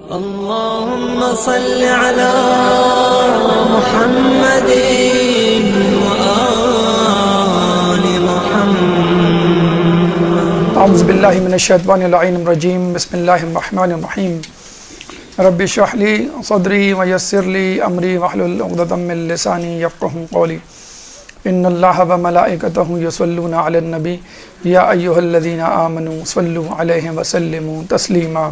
اللهم صل على محمد وآل محمد. اعوذ باللہ من الشیطان اللعین الرجیم. بسم اللہ الرحمن الرحیم. رب اشرح لی صدری ویسر لی امری واحلل عقدۃ من لسانی یفقهوا قولی. ان اللہ وملائکتہ یصلون علی النبی یا ایھا الذین آمنوا صلوا علیہ وسلموا تسلیما.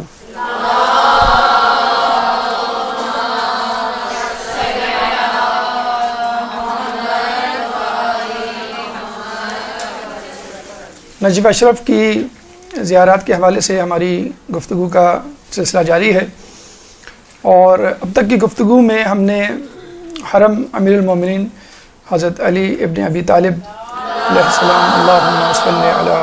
نجف اشرف کی زیارات کے حوالے سے ہماری گفتگو کا سلسلہ جاری ہے، اور اب تک کی گفتگو میں ہم نے حرم امیر المومنین حضرت علی ابن ابی طالب علیہ السلام اللہم صلی علی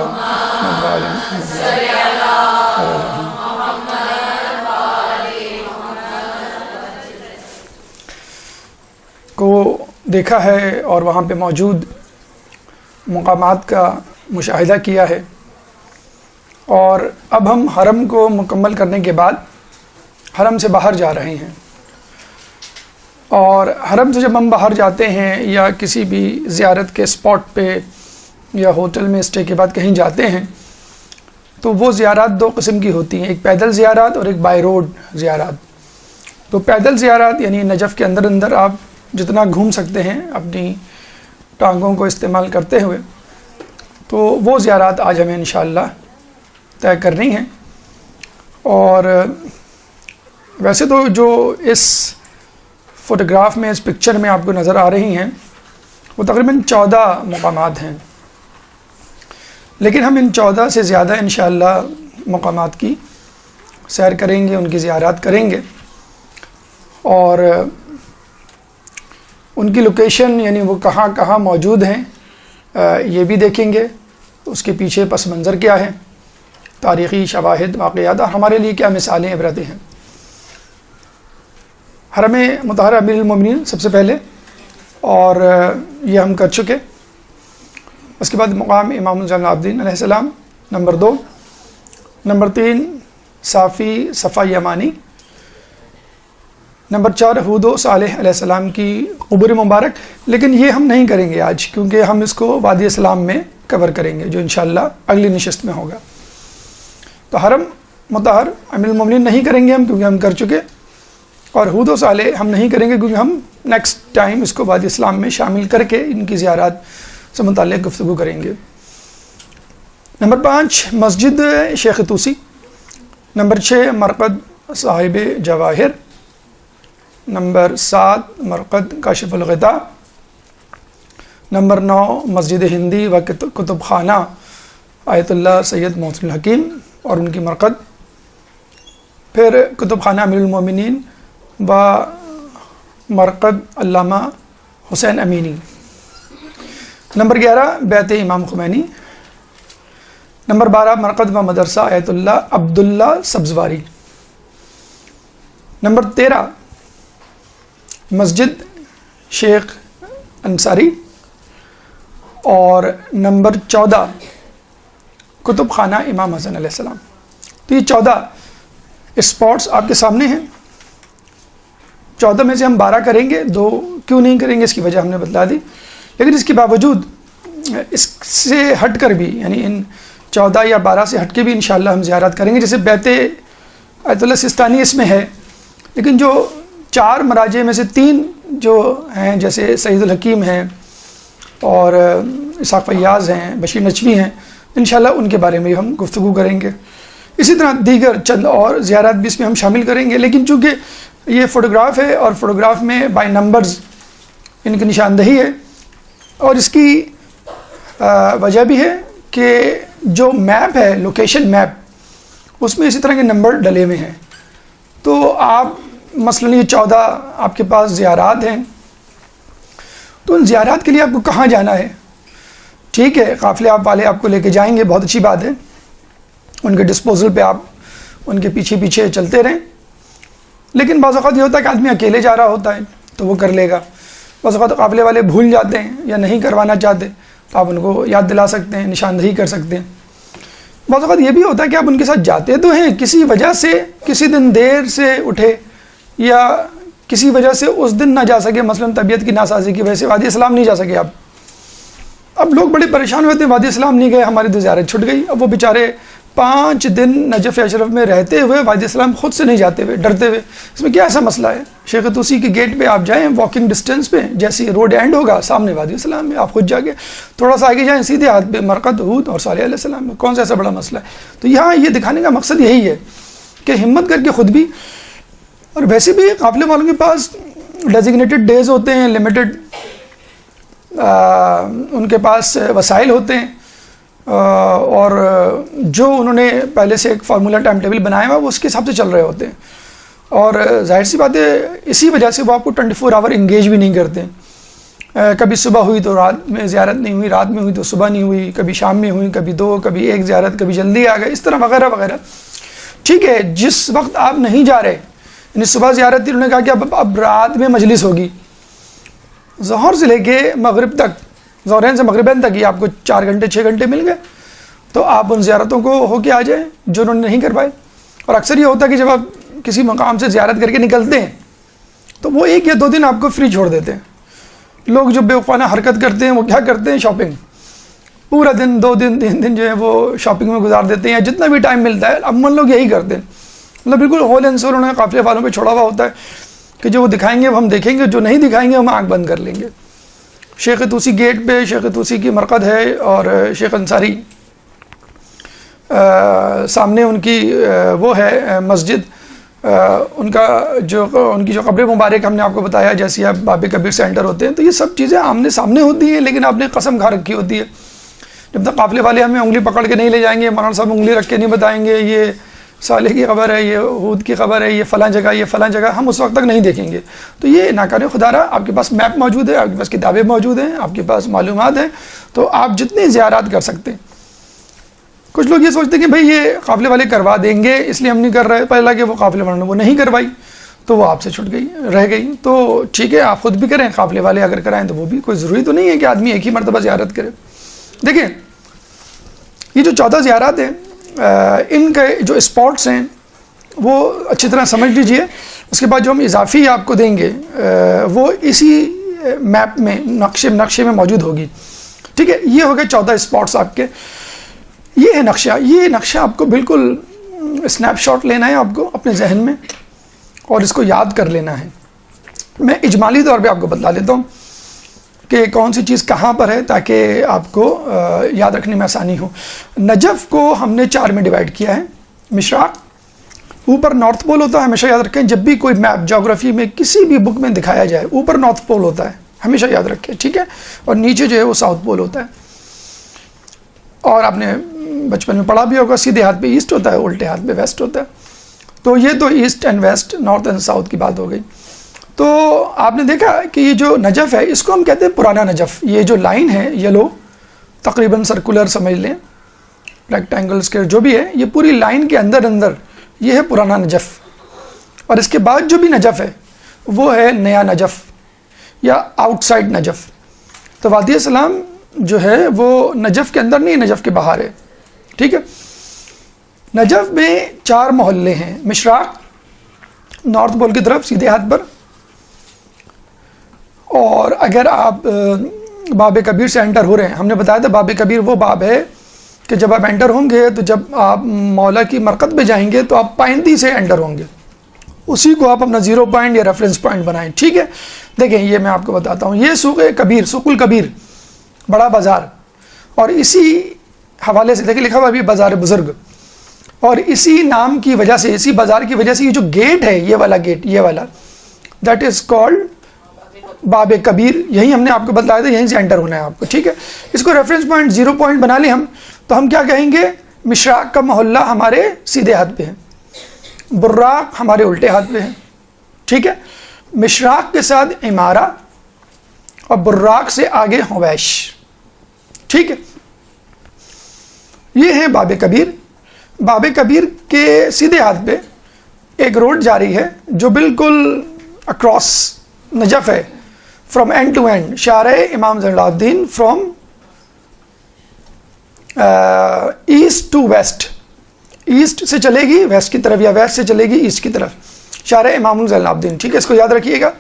کو دیکھا ہے اور وہاں پہ موجود مقامات کا مشاہدہ کیا ہے، اور اب ہم حرم کو مکمل کرنے کے بعد حرم سے باہر جا رہے ہیں. اور حرم سے جب ہم باہر جاتے ہیں یا کسی بھی زیارت کے اسپاٹ پہ یا ہوٹل میں اسٹے کے بعد کہیں جاتے ہیں تو وہ زیارات دو قسم کی ہوتی ہیں، ایک پیدل زیارات اور ایک بائی روڈ زیارات. تو پیدل زیارات یعنی نجف کے اندر اندر آپ جتنا گھوم سکتے ہیں اپنی ٹانگوں کو استعمال کرتے ہوئے، تو وہ زیارات آج ہمیں انشاءاللہ طے کرنی ہیں. اور ویسے تو جو اس فوٹوگراف میں اس پکچر میں آپ کو نظر آ رہی ہیں وہ تقریباً 14 مقامات ہیں، لیکن ہم ان 14 سے زیادہ انشاءاللہ مقامات کی سیر کریں گے، ان کی زیارات کریں گے، اور ان کی لوکیشن یعنی وہ کہاں کہاں موجود ہیں یہ بھی دیکھیں گے. اس کے پیچھے پس منظر کیا ہے، تاریخی شواہد، واقعات، اور ہمارے لیے کیا مثالیں عبرتیں ہیں. حرم مطہرہ امیر المومنین سب سے پہلے، اور یہ ہم کر چکے. اس کے بعد مقام امام زین العابدین علیہ السلام نمبر 2. نمبر 3 صافی صفا یمانی. نمبر 4 ہود و صالح علیہ السلام کی قبر مبارک، لیکن یہ ہم نہیں کریں گے آج، کیونکہ ہم اس کو وادی اسلام میں کور کریں گے جو انشاءاللہ اگلی نشست میں ہوگا. تو حرم مطہر امیر المومنین نہیں کریں گے ہم کیونکہ ہم کر چکے، اور ہود و صالح ہم نہیں کریں گے کیونکہ ہم نیکسٹ ٹائم اس کو وادی اسلام میں شامل کر کے ان کی زیارات سے متعلق گفتگو کریں گے. نمبر 5 مسجد شیخ توسی. نمبر 6 مرقد صاحب جواہر. نمبر 7 مرقد کاشف الغطاء. نمبر 9 مسجد ہندی و کتب خانہ آیت اللہ سید محسن الحکیم اور ان کی مرقد. پھر کتب خانہ امیر المومنین و مرقد علامہ حسین امینی. نمبر 11 بیت امام خمینی. نمبر 12 مرقد و مدرسہ آیت اللہ عبداللہ سبزواری. نمبر 13 مسجد شیخ انصاری. اور نمبر 14 کتب خانہ امام حسن علیہ السلام. تو یہ 14 اسپاٹس آپ کے سامنے ہیں. 14 میں سے ہم 12 کریں گے، 2 کیوں نہیں کریں گے اس کی وجہ ہم نے بتلا دی. لیکن اس کے باوجود اس سے ہٹ کر بھی یعنی ان 14 یا 12 سے ہٹ کے بھی انشاءاللہ ہم زیارت کریں گے. جیسے بیت آیت اللہ سستانی اس میں ہے، لیکن جو 4 مراجع میں سے 3 جو ہیں جیسے سعید الحکیم ہیں اور اسحاق فیاض ہیں، بشیر نچوی ہیں، انشاءاللہ ان کے بارے میں ہم گفتگو کریں گے. اسی طرح دیگر چند اور زیارات بھی اس میں ہم شامل کریں گے. لیکن چونکہ یہ فوٹوگراف ہے اور فوٹوگراف میں بائی نمبرز ان کی نشاندہی ہے، اور اس کی وجہ بھی ہے کہ جو میپ ہے لوکیشن میپ اس میں اسی طرح کے نمبر ڈلے ہوئے ہیں. تو آپ مثلاً یہ 14 آپ کے پاس زیارات ہیں، تو ان زیارات کے لیے آپ کو کہاں جانا ہے؟ ٹھیک ہے، قافلے آپ والے آپ کو لے کے جائیں گے، بہت اچھی بات ہے، ان کے ڈسپوزل پہ آپ ان کے پیچھے پیچھے چلتے رہیں. لیکن بعض اوقات یہ ہوتا ہے کہ آدمی اکیلے جا رہا ہوتا ہے تو وہ کر لے گا. بعض اوقات قافلے والے بھول جاتے ہیں یا نہیں کروانا چاہتے تو آپ ان کو یاد دلا سکتے ہیں، نشاندہی کر سکتے ہیں. بعض اوقات یہ بھی ہوتا ہے کہ آپ ان کے ساتھ جاتے تو ہیں، کسی وجہ سے کسی دن دیر سے اٹھے یا کسی وجہ سے اس دن نہ جا سکے، مثلا طبیعت کی ناسازی کی وجہ سے وادی اسلام نہیں جا سکے آپ. اب لوگ بڑے پریشان ہوتے ہیں، وادی اسلام نہیں گئے، ہماری تو زیارت چھٹ گئی. اب وہ بیچارے 5 دن نجف اشرف میں رہتے ہوئے وادی اسلام خود سے نہیں جاتے ہوئے، ڈرتے ہوئے. اس میں کیا ایسا مسئلہ ہے؟ شیخ طوسی کے گیٹ پہ آپ جائیں، واکنگ ڈسٹینس پہ، جیسے روڈ اینڈ ہوگا سامنے وادی اسلام میں، آپ خود جا کے تھوڑا سا آگے جائیں، سیدھے ہاتھ پہ مرقد، ہود اور صالح علیہ السلام میں. کون سا ایسا بڑا مسئلہ ہے؟ تو یہاں یہ دکھانے کا مقصد یہی ہے کہ ہمت کر کے خود بھی، اور ویسے بھی قافلے والوں کے پاس ڈیزگنیٹڈ ڈیز ہوتے ہیں، لمیٹڈ ان کے پاس وسائل ہوتے ہیں، اور جو انہوں نے پہلے سے ایک فارمولا ٹائم ٹیبل بنایا ہوا وہ اس کے حساب سے چل رہے ہوتے ہیں. اور ظاہر سی بات ہے اسی وجہ سے وہ آپ کو 24 آور انگیج بھی نہیں کرتے. کبھی صبح ہوئی تو رات میں زیارت نہیں ہوئی، رات میں ہوئی تو صبح نہیں ہوئی، کبھی شام میں ہوئی، کبھی 2، کبھی 1 زیارت، کبھی جلدی آ گئے، اس طرح وغیرہ وغیرہ. ٹھیک ہے، جس وقت آپ نہیں جا رہے، یعنی صبح زیارت تھی، انہوں نے کہا کہ اب رات میں مجلس ہوگی، ظہر سے لے کے مغرب تک، ظہرین سے مغربین تک، یہ آپ کو 4 گھنٹے 6 گھنٹے مل گئے، تو آپ ان زیارتوں کو ہو کے آ جائیں جو انہوں نے نہیں کر پائے. اور اکثر یہ ہوتا ہے کہ جب آپ کسی مقام سے زیارت کر کے نکلتے ہیں تو وہ 1 یا 2 دن آپ کو فری چھوڑ دیتے ہیں. لوگ جو بیوقوفانہ حرکت کرتے ہیں وہ کیا کرتے ہیں؟ شاپنگ. پورا دن 2 دن 3 دن جو ہے وہ شاپنگ میں گزار دیتے ہیں، یا جتنا بھی ٹائم ملتا ہے. عموماً لوگ یہی کرتے ہیں، مطلب بالکل ہول اینڈ سول انہوں نے قافلے والوں پہ چھوڑا ہوا ہوتا ہے کہ جو وہ دکھائیں گے وہ ہم دیکھیں گے، جو نہیں دکھائیں گے ہم آنکھ بند کر لیں گے. شیخ طوسی گیٹ پہ شیخ طوسی کی مرقد ہے، اور شیخ انصاری سامنے ان کی وہ ہے مسجد، ان کی جو قبر مبارک ہم نے آپ کو بتایا، جیسے آپ باب کبیر سے انٹر ہوتے ہیں تو یہ سب چیزیں آمنے سامنے ہوتی ہیں، لیکن آپ نے قسم کھا رکھی ہوتی ہے. جب تک قافلے والے ہمیں انگلی پکڑ کے نہیں لے جائیں گے، مولانا صاحب انگلی رکھ کے نہیں بتائیں گے یہ صالح کی خبر ہے، یہ ہود کی خبر ہے، یہ فلاں جگہ، یہ فلاں جگہ، ہم اس وقت تک نہیں دیکھیں گے. تو یہ ناکار خدا رہا، آپ کے پاس میپ موجود ہے، آپ کے پاس کتابیں موجود ہیں، آپ کے پاس معلومات ہیں، تو آپ جتنی زیارات کر سکتے ہیں. کچھ لوگ یہ سوچتے ہیں کہ بھئی یہ قافلے والے کروا دیں گے اس لیے ہم نہیں کر رہے، پہلا کہ وہ قافلے والوں نے وہ نہیں کروائی تو وہ آپ سے چھٹ گئی، رہ گئی. تو ٹھیک ہے، آپ خود بھی کریں، قافلے والے اگر کرائیں تو وہ بھی، کوئی ضروری تو نہیں ہے کہ آدمی ایک ہی مرتبہ زیارت کرے. دیکھیں یہ جو 14 زیارات ہیں، ان کے جو اسپاٹس ہیں وہ اچھی طرح سمجھ لیجئے. اس کے بعد جو ہم اضافی آپ کو دیں گے وہ اسی میپ میں نقشے میں موجود ہوگی. ٹھیک ہے، یہ ہو گئے 14 اسپاٹس آپ کے. یہ ہے نقشہ، یہ نقشہ آپ کو بالکل اسنیپ شاٹ لینا ہے آپ کو اپنے ذہن میں، اور اس کو یاد کر لینا ہے. میں اجمالی طور پہ آپ کو بتلا دیتا ہوں کہ کون سی چیز کہاں پر ہے تاکہ آپ کو یاد رکھنے میں آسانی ہو. نجف کو ہم نے 4 میں ڈیوائڈ کیا ہے. مشراق اوپر نارتھ پول ہوتا ہے، ہمیشہ یاد رکھیں، جب بھی کوئی میپ جغرافی میں کسی بھی بک میں دکھایا جائے اوپر نارتھ پول ہوتا ہے، ہمیشہ یاد رکھیں. ٹھیک ہے، اور نیچے جو ہے وہ ساؤتھ پول ہوتا ہے. اور آپ نے بچپن میں پڑھا بھی ہوگا، سیدھے ہاتھ پہ ایسٹ ہوتا ہے، الٹے ہاتھ پہ ویسٹ ہوتا ہے. تو یہ تو east and west, north and south کی بات ہو گئی. تو آپ نے دیکھا کہ یہ جو نجف ہے اس کو ہم کہتے ہیں پرانا نجف. یہ جو لائن ہے یلو، تقریباً سرکولر سمجھ لیں، ریکٹینگل اسکوائر جو بھی ہے، یہ پوری لائن کے اندر یہ ہے پرانا نجف. اور اس کے بعد جو بھی نجف ہے وہ ہے نیا نجف یا آؤٹ سائڈ نجف. تو وادی اسلام جو ہے وہ نجف کے اندر نہیں، نجف کے باہر ہے. ٹھیک ہے، نجف میں 4 محلے ہیں. مشراق نارتھ پول کی طرف سیدھے ہاتھ پر، اور اگر آپ باب کبیر سے انٹر ہو رہے ہیں، ہم نے بتایا تھا باب کبیر وہ باب ہے کہ جب آپ انٹر ہوں گے تو جب آپ مولا کی مرقد پہ جائیں گے تو آپ پائندی سے انٹر ہوں گے، اسی کو آپ اپنا 0 پوائنٹ یا ریفرنس پوائنٹ بنائیں. ٹھیک ہے، دیکھیں یہ میں آپ کو بتاتا ہوں، یہ سوق کبیر، سوق الکبیر، بڑا بازار، اور اسی حوالے سے دیکھیں لکھا ہوا بھی بازار بزرگ، اور اسی نام کی وجہ سے، اسی بازار کی وجہ سے یہ جو گیٹ ہے، یہ والا گیٹ، یہ والا، دیٹ از کالڈ باب کبیر. یہی ہم نے آپ کو بتایا تھا، یہیں سے انٹر ہونا ہے آپ کو. ٹھیک ہے، اس کو ریفرنس پوائنٹ 0 پوائنٹ بنا لیں ہم، تو ہم کیا کہیں گے؟ مشراق کا محلہ ہمارے سیدھے ہاتھ پہ ہے، براق ہمارے الٹے ہاتھ پہ ہے. ٹھیک ہے، مشراق کے ساتھ عمارہ اور براق سے آگے حویش. ٹھیک ہے، یہ ہے باب کبیر. باب کبیر کے سیدھے ہاتھ پہ ایک روڈ جاری ہے جو بالکل اکراس نجف ہے، فرام اینڈ ٹو اینڈ، شارع امام زین العابدین from east to west, east سے چلے گی ویسٹ کی طرف یا ویسٹ سے چلے گی ایسٹ کی طرف، شارع امام زین العابدین، ٹھیک ہے، اس کو یاد رکھیے گا.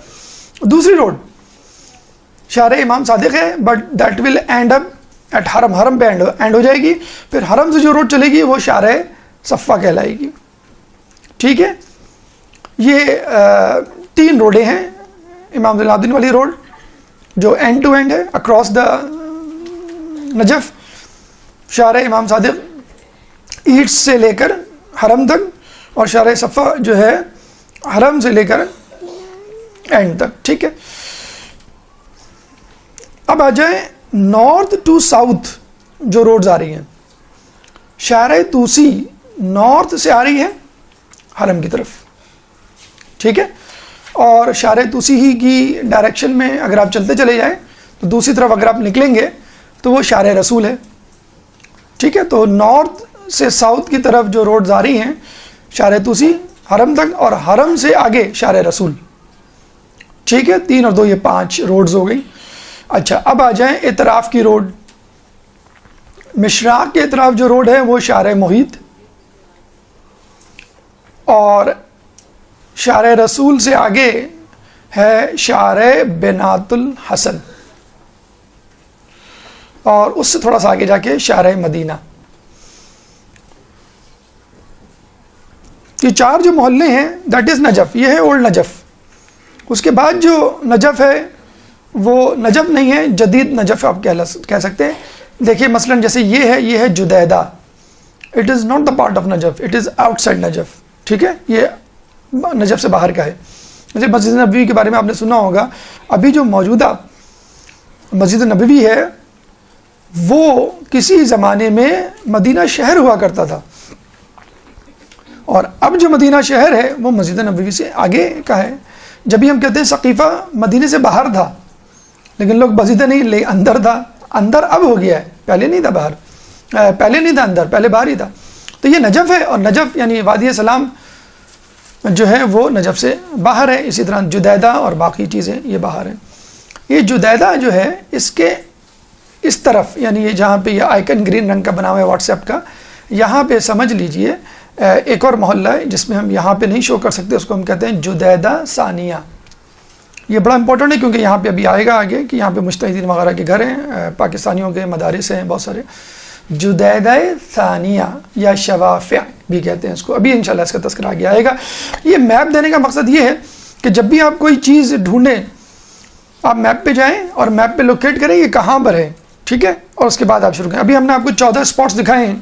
دوسری روڈ شارع امام صادق ہے but that will end up at حرم، حرم پہ اینڈ ہو جائے گی. پھر حرم سے جو روڈ چلے گی وہ شارع صفا کہلائے گی. ٹھیک ہے، یہ 3 روڈیں ہیں. امام زین العابدین والی روڈ جو اینڈ ٹو اینڈ ہے اکراس دا نجف، شارع امام صادق ایسٹ سے لے کر حرم تک، اور شارع صفا جو ہے حرم سے لے کر اینڈ تک. ٹھیک ہے، اب آ جائیں نارتھ ٹو ساؤتھ جو روڈز آ رہی ہیں. شارع توسی نارتھ سے آ رہی ہے حرم کی طرف. ٹھیک ہے، اور شارع توسی ہی کی ڈائریکشن میں اگر آپ چلتے چلے جائیں تو دوسری طرف اگر آپ نکلیں گے تو وہ شارع رسول ہے. ٹھیک ہے، تو نارتھ سے ساؤتھ کی طرف جو روڈز آ رہی ہیں شارع توسی حرم تک، اور حرم سے آگے شارع رسول. ٹھیک ہے، 3 اور 2 یہ 5 روڈز ہو گئی. اچھا، اب آ جائیں اطراف کی روڈ. مشراق کے اطراف جو روڈ ہے وہ شارع محیط، اور شارع رسول سے آگے ہے شارع بنات الحسن، اور اس سے تھوڑا سا آگے جا کے شارع مدینہ. یہ 4 جو محلے ہیں دیٹ از نجف، یہ ہے اولڈ نجف. اس کے بعد جو نجف ہے وہ نجف نہیں ہے، جدید نجف آپ کہہ سکتے ہیں. دیکھیے مثلا جیسے یہ ہے جدیدہ، it is not the part of Najaf, it is outside Najaf. ٹھیک ہے، یہ نجف سے باہر کا ہے. جیسے مسجد نبوی کے بارے میں آپ نے سنا ہوگا، ابھی جو موجودہ مسجد نبوی ہے وہ کسی زمانے میں مدینہ شہر ہوا کرتا تھا، اور اب جو مدینہ شہر ہے وہ مسجد نبوی سے آگے کا ہے. جب بھی ہم کہتے ہیں سقیفہ مدینے سے باہر تھا، لیکن لوگ بزیدہ نہیں لے اندر تھا. اندر اب ہو گیا ہے، پہلے نہیں تھا باہر، پہلے نہیں تھا اندر، پہلے باہر ہی تھا. تو یہ نجف ہے، اور نجف یعنی وادی سلام جو ہے وہ نجف سے باہر ہے. اسی طرح جدیدہ اور باقی چیزیں یہ باہر ہیں. یہ جدیدہ جو ہے اس کے اس طرف، یعنی یہ جہاں پہ یہ آئیکن گرین رنگ کا بنا ہوا ہے واٹس ایپ کا، یہاں پہ سمجھ لیجئے ایک اور محلہ ہے جس میں ہم یہاں پہ نہیں شو کر سکتے، اس کو ہم کہتے ہیں جدیدہ ثانیہ. یہ بڑا امپورٹنٹ ہے کیونکہ یہاں پہ ابھی آئے گا آگے کہ یہاں پہ مجتہدین وغیرہ کے گھر ہیں، پاکستانیوں کے مدارس ہیں بہت سارے. جدیدہ ثانیہ یا شوافع بھی کہتے ہیں اس کو، ابھی انشاءاللہ اس کا تذکرہ آگے آئے گا. یہ میپ دینے کا مقصد یہ ہے کہ جب بھی آپ کوئی چیز ڈھونڈیں آپ میپ پہ جائیں اور میپ پہ لوکیٹ کریں یہ کہاں پر ہے. ٹھیک ہے، اور اس کے بعد آپ شروع کریں. ابھی ہم نے آپ کو 14 اسپاٹس دکھائے ہیں.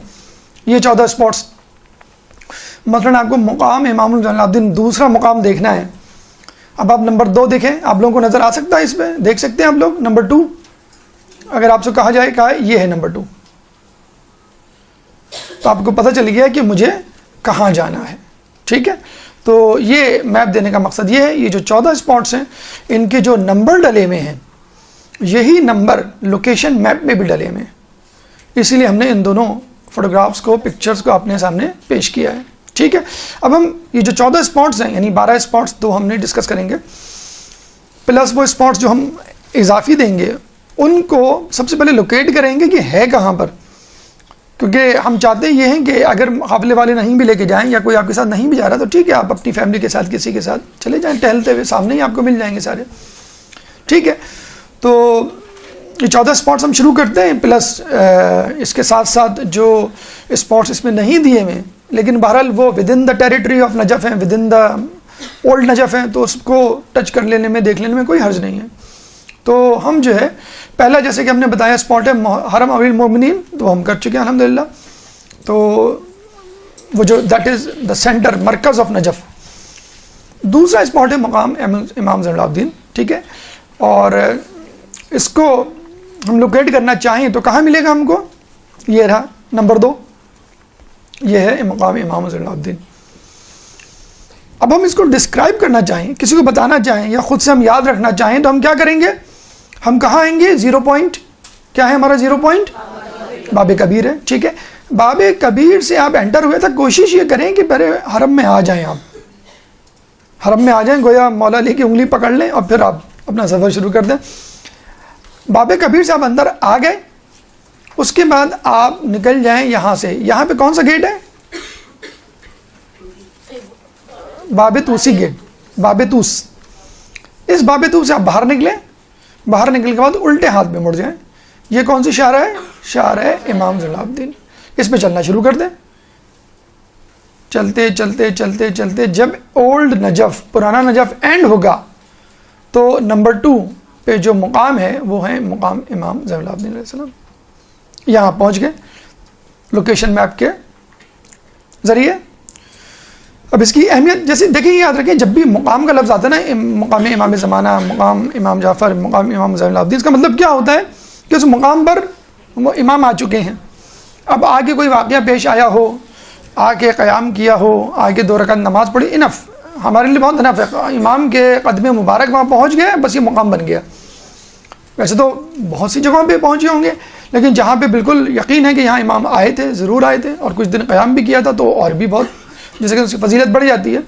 یہ 14 اسپاٹس، مثلا آپ کو مقام امام زین العابدین دوسرا مقام دیکھنا ہے. اب آپ نمبر 2 دیکھیں، آپ لوگوں کو نظر آ سکتا ہے اس پہ، دیکھ سکتے ہیں آپ لوگ. نمبر 2 اگر آپ سے کہا جائے کہا یہ ہے نمبر 2، تو آپ کو پتہ چل گیا کہ مجھے کہاں جانا ہے. ٹھیک ہے، تو یہ میپ دینے کا مقصد یہ ہے. یہ جو 14 اسپاٹس ہیں ان کے جو نمبر ڈلے ہوئے ہیں یہی نمبر لوکیشن میپ میں بھی ڈلے ہوئے ہیں، اسی لیے ہم نے ان دونوں فوٹوگرافس کو، پکچرز کو اپنے سامنے پیش کیا ہے. ٹھیک ہے، اب ہم یہ جو 14 اسپاٹس ہیں یعنی 12 اسپاٹس تو ہم نے ڈسکس کریں گے، پلس وہ اسپاٹس جو ہم اضافی دیں گے ان کو سب سے پہلے لوکیٹ کریں گے کہ ہے کہاں پر. کیونکہ ہم چاہتے یہ ہیں کہ اگر قافلے والے نہیں بھی لے کے جائیں یا کوئی آپ کے ساتھ نہیں بھی جا رہا تو ٹھیک ہے، آپ اپنی فیملی کے ساتھ کسی کے ساتھ چلے جائیں ٹہلتے ہوئے، سامنے ہی آپ کو مل جائیں گے سارے. ٹھیک ہے، تو یہ 14 اسپاٹس ہم شروع کرتے ہیں، پلس اس کے ساتھ ساتھ جو اسپاٹس اس میں نہیں دیے ہوئے لیکن بہرحال وہ within the territory of Najaf ہیں، within the old Najaf ہیں، تو اس کو ٹچ کر لینے میں، دیکھ لینے میں کوئی حرج نہیں ہے. تو ہم جو ہے پہلا جیسے کہ ہم نے بتایا اسپاٹ ہے حرم امیر المومنین، تو ہم کر چکے ہیں الحمدللہ. تو وہ جو دیٹ از دا سینٹر، مرکز آف نجف. دوسرا اسپاٹ ہے مقام امام زین العابدین. ٹھیک ہے، اور اس کو ہم لوکیٹ کرنا چاہیں تو کہاں ملے گا ہم کو؟ یہ رہا نمبر 2، یہ ہے مقام امام زین العابدین. اب ہم اس کو ڈسکرائب کرنا چاہیں، کسی کو بتانا چاہیں یا خود سے ہم یاد رکھنا چاہیں تو ہم کیا کریں گے؟ ہم کہاں آئیں گے؟ 0 پوائنٹ کیا ہے ہمارا 0 پوائنٹ؟ باب کبیر ہے. ٹھیک ہے، باب کبیر سے آپ انٹر ہوئے تک کوشش یہ کریں کہ پہلے حرم میں آ جائیں. آپ حرم میں آ جائیں، گویا مولا علی کی انگلی پکڑ لیں اور پھر آپ اپنا سفر شروع کر دیں. باب کبیر سے آپ اندر آ گئے، اس کے بعد آپ نکل جائیں یہاں سے. یہاں پہ کون سا گیٹ ہے؟ باب طوسی گیٹ, باب طوس. اس باب طوس سے آپ باہر نکلیں. باہر نکل کے بعد الٹے ہاتھ پہ مڑ جائیں. یہ کون سی شارع ہے؟ شارع امام زین العابدین. اس پہ چلنا شروع کر دیں. چلتے چلتے چلتے چلتے جب اولڈ نجف, پرانا نجف اینڈ ہوگا تو نمبر 2 پہ جو مقام ہے وہ ہے مقام امام زین العابدین علیہ السلام. یہاں پہنچ گئے لوکیشن میپ کے ذریعے. اب اس کی اہمیت جیسے دیکھیں, یاد رکھیں جب بھی مقام کا لفظ آتا ہے نا, مقام امام زمانہ, مقام امام جعفر, مقام امام زین العابدین, اس کا مطلب کیا ہوتا ہے کہ اس مقام پر وہ امام آ چکے ہیں. اب آگے کوئی واقعہ پیش آیا ہو, آ کے قیام کیا ہو, آگے 2 رکعت نماز پڑھی, انف, ہمارے لیے بہت انف ہے. امام کے قدم مبارک وہاں پہنچ گئے, بس یہ مقام بن گیا. ویسے تو بہت سی جگہوں پہ پہنچے ہوں گے, لیکن جہاں پہ بالکل یقین ہے کہ یہاں امام آئے تھے, ضرور آئے تھے, اور کچھ دن قیام بھی کیا تھا, تو اور بھی بہت جیسے کہ اس کی فضیلت بڑھ جاتی ہے.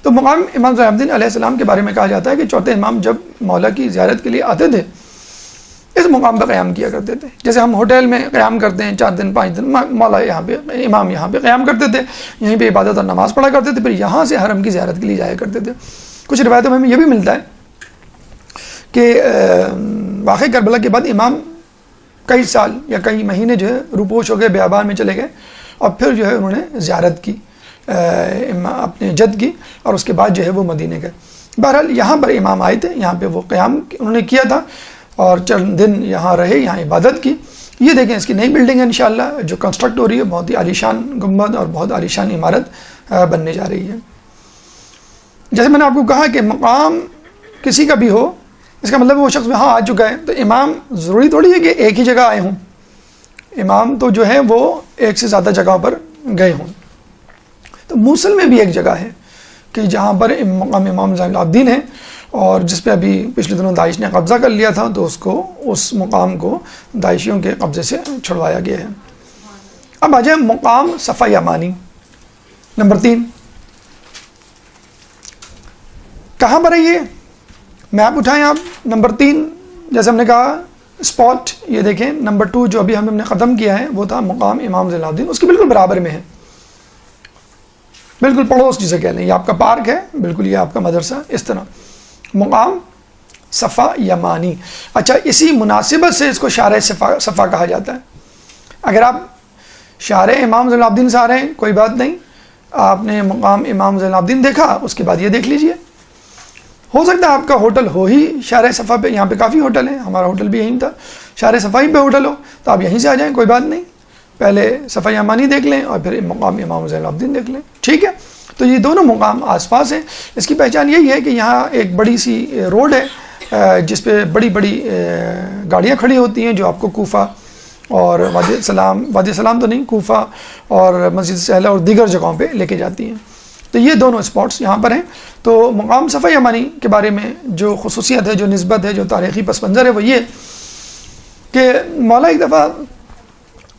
تو مقام امام زین العابدین علیہ السلام کے بارے میں کہا جاتا ہے کہ چوتھے امام جب مولا کی زیارت کے لیے آتے تھے اس مقام پہ قیام کیا کرتے تھے. جیسے ہم ہوٹل میں قیام کرتے ہیں 4 دن 5 دن, مولا یہاں پہ, امام یہاں پہ قیام کرتے تھے, یہیں پہ عبادت اور نماز پڑھا کرتے تھے, پھر یہاں سے حرم کی زیارت کے لیے جایا کرتے تھے. کچھ روایتوں میں ہمیں یہ بھی ملتا ہے کہ واقع کربلا کے بعد امام کئی سال یا کئی مہینے جو ہے روپوش ہو گئے, بیابان میں چلے گئے, اور پھر جو ہے انہوں نے زیارت کی اپنے جد کی, اور اس کے بعد جو ہے وہ مدینے گئے. بہرحال یہاں پر امام آئے تھے, یہاں پہ وہ قیام انہوں نے کیا تھا, اور چند دن یہاں رہے, یہاں عبادت کی. یہ دیکھیں اس کی نئی بلڈنگ ہے انشاءاللہ جو کنسٹرکٹ ہو رہی ہے, بہت ہی عالیشان گنبد اور بہت عالیشان عمارت بننے جا رہی ہے. جیسے میں نے آپ کو کہا کہ مقام کسی کا بھی ہو, اس کا مطلب وہ شخص وہاں آ چکا ہے, تو امام ضروری تھوڑی ہے کہ ایک ہی جگہ آئے ہوں. امام تو جو ہے وہ ایک سے زیادہ جگہوں پر گئے ہوں. تو موصل میں بھی ایک جگہ ہے کہ جہاں پر مقام امام زین العابدین ہے, اور جس پہ ابھی پچھلے دنوں داعش نے قبضہ کر لیا تھا, تو اس مقام کو داعشیوں کے قبضے سے چھڑوایا گیا ہے. اب آ جائیں مقام صفا یمانی نمبر 3. کہاں پر ہے یہ؟ میپ اٹھائیں آپ. نمبر 3 جیسے ہم نے کہا اسپاٹ, یہ دیکھیں نمبر 2 جو ابھی ہم نے ختم کیا ہے وہ تھا مقام امام زین العابدین, اس کے بالکل برابر میں ہے, بالکل پڑوس جسے کہہ لیں. یہ آپ کا پارک ہے, بالکل یہ آپ کا مدرسہ, اس طرح مقام صفا یمانی. اچھا, اسی مناسبت سے اس کو شارع صفا کہا جاتا ہے. اگر آپ شارع امام زین العابدین سے آ رہے ہیں کوئی بات نہیں, آپ نے مقام امام زین العابدین دیکھا, اس کے بعد یہ دیکھ لیجئے. ہو سکتا ہے آپ کا ہوٹل ہو ہی شارع صفا پہ, یہاں پہ کافی ہوٹل ہیں, ہمارا ہوٹل بھی یہیں تھا, شارع صفا ہی پہ ہوٹل ہو, تو آپ یہیں سے آ جائیں, کوئی بات نہیں. پہلے صفا یمانی دیکھ لیں اور پھر مقام امام زین العابدین دیکھ لیں, ٹھیک ہے. تو یہ دونوں مقام آس پاس ہیں. اس کی پہچان یہی ہے کہ یہاں ایک بڑی سی روڈ ہے جس پہ بڑی بڑی گاڑیاں کھڑی ہوتی ہیں, جو آپ کو کوفہ اور وادی سلام تو نہیں, کوفہ اور مسجد سہلہ اور دیگر جگہوں پہ لے کے جاتی ہیں. تو یہ دونوں اسپاٹس یہاں پر ہیں. تو مقام صفا یمانی کے بارے میں جو خصوصیت ہے, جو نسبت ہے, جو تاریخی پس منظر ہے, وہ یہ کہ مولا ایک دفعہ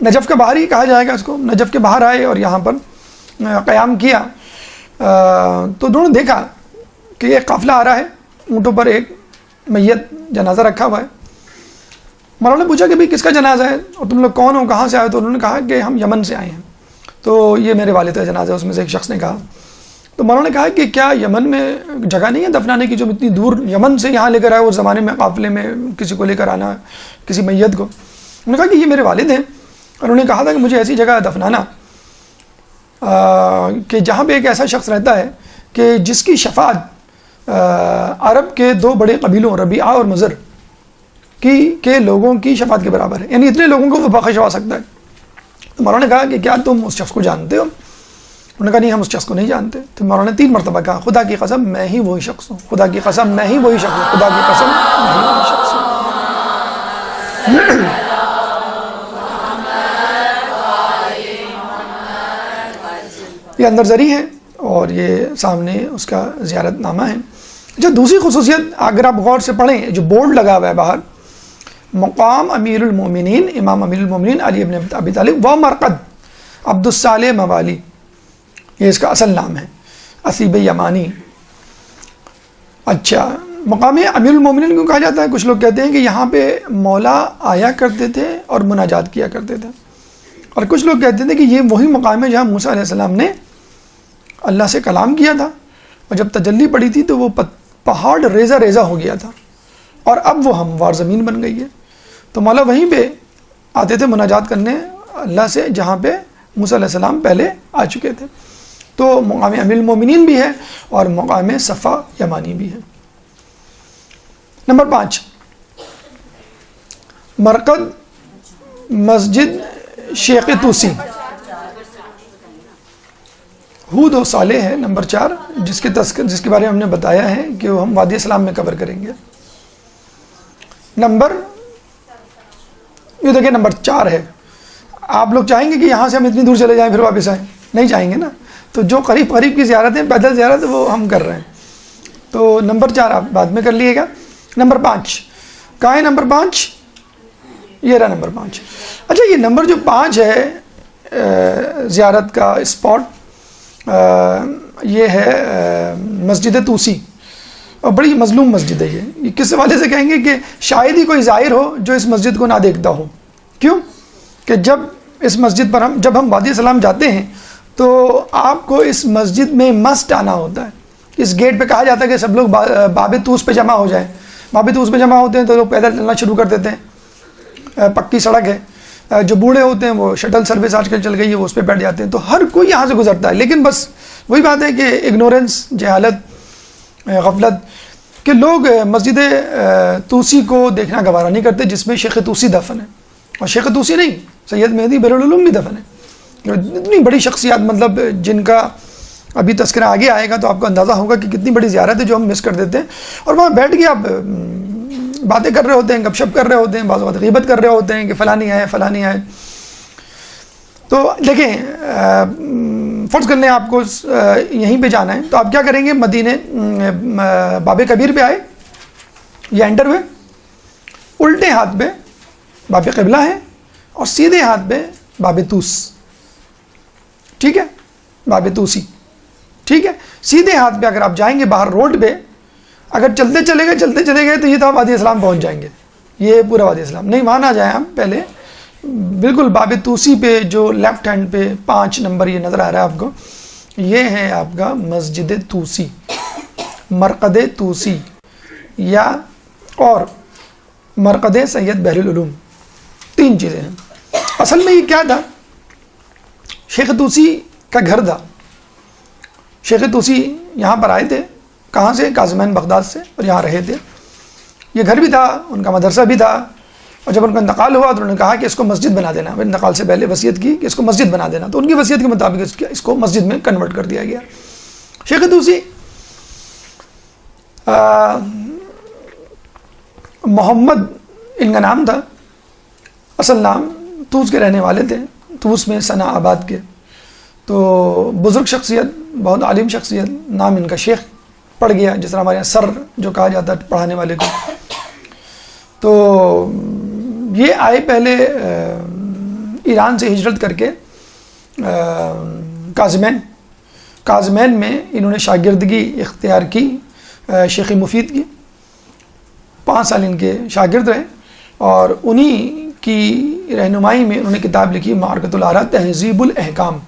نجف کے باہر ہی کہا جائے گا اس کو, نجف کے باہر آئے اور یہاں پر قیام کیا. تو انہوں نے دیکھا کہ یہ قافلہ آ رہا ہے, اونٹوں پر ایک میت جنازہ رکھا ہوا ہے. مولانا نے پوچھا کہ بھئی کس کا جنازہ ہے اور تم لوگ کون ہو, کہاں سے آئے؟ تو انہوں نے کہا کہ ہم یمن سے آئے ہیں. تو یہ میرے والد کا جنازہ ہے, اس میں سے ایک شخص نے کہا. تو مولانا نے کہا کہ کیا یمن میں جگہ نہیں ہے دفنانے کی, جو اتنی دور یمن سے یہاں لے کر آئے, اس زمانے میں قافلے میں کسی کو لے کر آنا, کسی میت کو. انہوں نے کہا کہ یہ میرے والد ہیں, اور انہوں نے کہا تھا کہ مجھے ایسی جگہ دفنانا کہ جہاں پہ ایک ایسا شخص رہتا ہے کہ جس کی شفاعت عرب کے 2 بڑے قبیلوں ربیعہ اور مضر کے لوگوں کی شفاعت کے برابر ہے, یعنی اتنے لوگوں کو وہ بخشوا سکتا ہے. تو مولانا نے کہا کہ کیا تم اس شخص کو جانتے ہو؟ انہوں نے کہا نہیں, ہم اس شخص کو نہیں جانتے. تو مولانا نے 3 مرتبہ کہا خدا کی قسم میں ہی وہی شخص ہوں, خدا کی قسم میں ہی وہی شخص ہوں, خدا کی قسم میں ہی وہی شخص ہوں. یہ اندر زری ہے اور یہ سامنے اس کا زیارت نامہ ہے. جو دوسری خصوصیت اگر آپ غور سے پڑھیں, جو بورڈ لگا ہوا ہے باہر, مقام امیر المومنین امام امیر المومنین علی ابن ابی طالب و مرقد عبد الصالح موالی, یہ اس کا اصل نام ہے, اسیب یمانی. اچھا, مقام امیر المومنین کیوں کہا جاتا ہے؟ کچھ لوگ کہتے ہیں کہ یہاں پہ مولا آیا کرتے تھے اور مناجات کیا کرتے تھے، اور کچھ لوگ کہتے تھے کہ یہ وہی مقام ہے جہاں موسیٰ علیہ السلام نے اللہ سے کلام کیا تھا، اور جب تجلی پڑی تھی تو وہ پہاڑ ریزہ ریزہ ہو گیا تھا، اور اب وہ ہموار زمین بن گئی ہے۔ تو مولا وہیں پہ آتے تھے مناجات کرنے اللہ سے، جہاں پہ موسیٰ علیہ السلام پہلے آ چکے تھے۔ تو مقام امیر المومنین بھی ہے اور مقام صفا یمانی بھی ہے۔ نمبر 5، مرقد مسجد شیخ توسی، ہود و صالح ہے نمبر 4، جس کے بارے میں ہم نے بتایا ہے کہ وہ ہم وادی اسلام میں کور کریں گے۔ یہ دیکھیں نمبر 4 ہے۔ آپ لوگ چاہیں گے کہ یہاں سے ہم اتنی دور چلے جائیں پھر واپس آئیں؟ نہیں چاہیں گے نا، تو جو قریب قریب کی زیارتیں پیدل زیارت وہ ہم کر رہے ہیں۔ تو نمبر 4 آپ بعد میں کر لیے گا۔ نمبر 5 کہاں ہے؟ نمبر 5 یہ رہا نمبر 5۔ اچھا، یہ نمبر جو 5 ہے زیارت کا اسپاٹ، یہ ہے مسجد توسی، اور بڑی مظلوم مسجد ہے یہ کس حوالے سے کہیں گے کہ شاید ہی کوئی زائر ہو جو اس مسجد کو نہ دیکھتا ہو۔ کیوں کہ جب اس مسجد پر جب ہم وادی السلام جاتے ہیں تو آپ کو اس مسجد میں مسٹ آنا ہوتا ہے۔ اس گیٹ پہ کہا جاتا ہے کہ سب لوگ باب طوس پہ جمع ہو جائیں۔ باب طوس پہ جمع ہوتے ہیں تو لوگ پیدل چلنا شروع کر دیتے ہیں، پکی سڑک ہے۔ جو بوڑھے ہوتے ہیں وہ شٹل سروس آج کل چل گئی ہے، وہ اس پہ بیٹھ جاتے ہیں، تو ہر کوئی یہاں سے گزرتا ہے۔ لیکن بس وہی بات ہے کہ اگنورنس، جہالت، غفلت، کہ لوگ مسجد توسی کو دیکھنا گوارا نہیں کرتے جس میں شیخ توسی دفن ہے۔ اور شیخ توسی نہیں، سید مہدی بہرالعلوم بھی دفن ہے۔ اتنی بڑی شخصیات، مطلب جن کا ابھی تذکرہ آگے آئے گا تو آپ کو اندازہ ہوگا کہ کتنی بڑی زیارت ہے جو ہم مس کر دیتے ہیں۔ اور وہاں بیٹھ کے آپ باتیں کر رہے ہوتے ہیں، گپ شپ کر رہے ہوتے ہیں، بعض اوقات غیبت کر رہے ہوتے ہیں کہ فلانی آئے فلانی آئے۔ تو دیکھیں، فرض کر لیں آپ کو یہیں پہ جانا ہے تو آپ کیا کریں گے؟ مدینے باب کبیر پہ آئے یا انٹر ہوئے، الٹے ہاتھ پہ باب قبلہ ہے اور سیدھے ہاتھ پہ باب طوس، ٹھیک ہے، باب طوسی، ٹھیک ہے۔ سیدھے ہاتھ پہ اگر آپ جائیں گے باہر روڈ پہ، اگر چلتے چلے گئے تو یہ تو آپ وادی اسلام پہنچ جائیں گے، یہ پورا وادی اسلام۔ نہیں، وہاں نہ جائیں آپ، پہلے بالکل باب طوسی پہ جو لیفٹ ہینڈ پہ 5 نمبر یہ نظر آ رہا ہے آپ کو، یہ ہے آپ کا مسجد توسی، مرقد توسی، یا اور مرقد سید بہرالعلوم، 3 چیزیں ہیں۔ اصل میں یہ کیا تھا؟ شیخ توسی کا گھر تھا۔ شیخ توسی یہاں پر آئے تھے، کہاں سے؟ کاظمین بغداد سے، اور یہاں رہے تھے۔ یہ گھر بھی تھا، ان کا مدرسہ بھی تھا، اور جب ان کا انتقال ہوا تو انہوں نے کہا کہ اس کو مسجد بنا دینا۔ انتقال سے پہلے وصیت کی کہ اس کو مسجد بنا دینا، تو ان کی وصیت کے مطابق اس کو مسجد میں کنورٹ کر دیا گیا۔ شیخ توسی محمد ان کا نام تھا، اصل نام، طوس کے رہنے والے تھے، طوس میں ثنا آباد کے۔ تو بزرگ شخصیت، بہت عالم شخصیت، نام ان کا شیخ پڑ گیا، جس طرح ہمارے یہاں سر جو کہا جاتا ہے پڑھانے والے کو۔ تو یہ آئے پہلے ایران سے ہجرت کر کے کاظمین میں انہوں نے شاگردگی اختیار کی، شیخ مفید کی، 5 سال ان کے شاگرد رہے، اور انہی کی رہنمائی میں انہوں نے کتاب لکھی معرکۃ الآراء، تہذیب الاحکام۔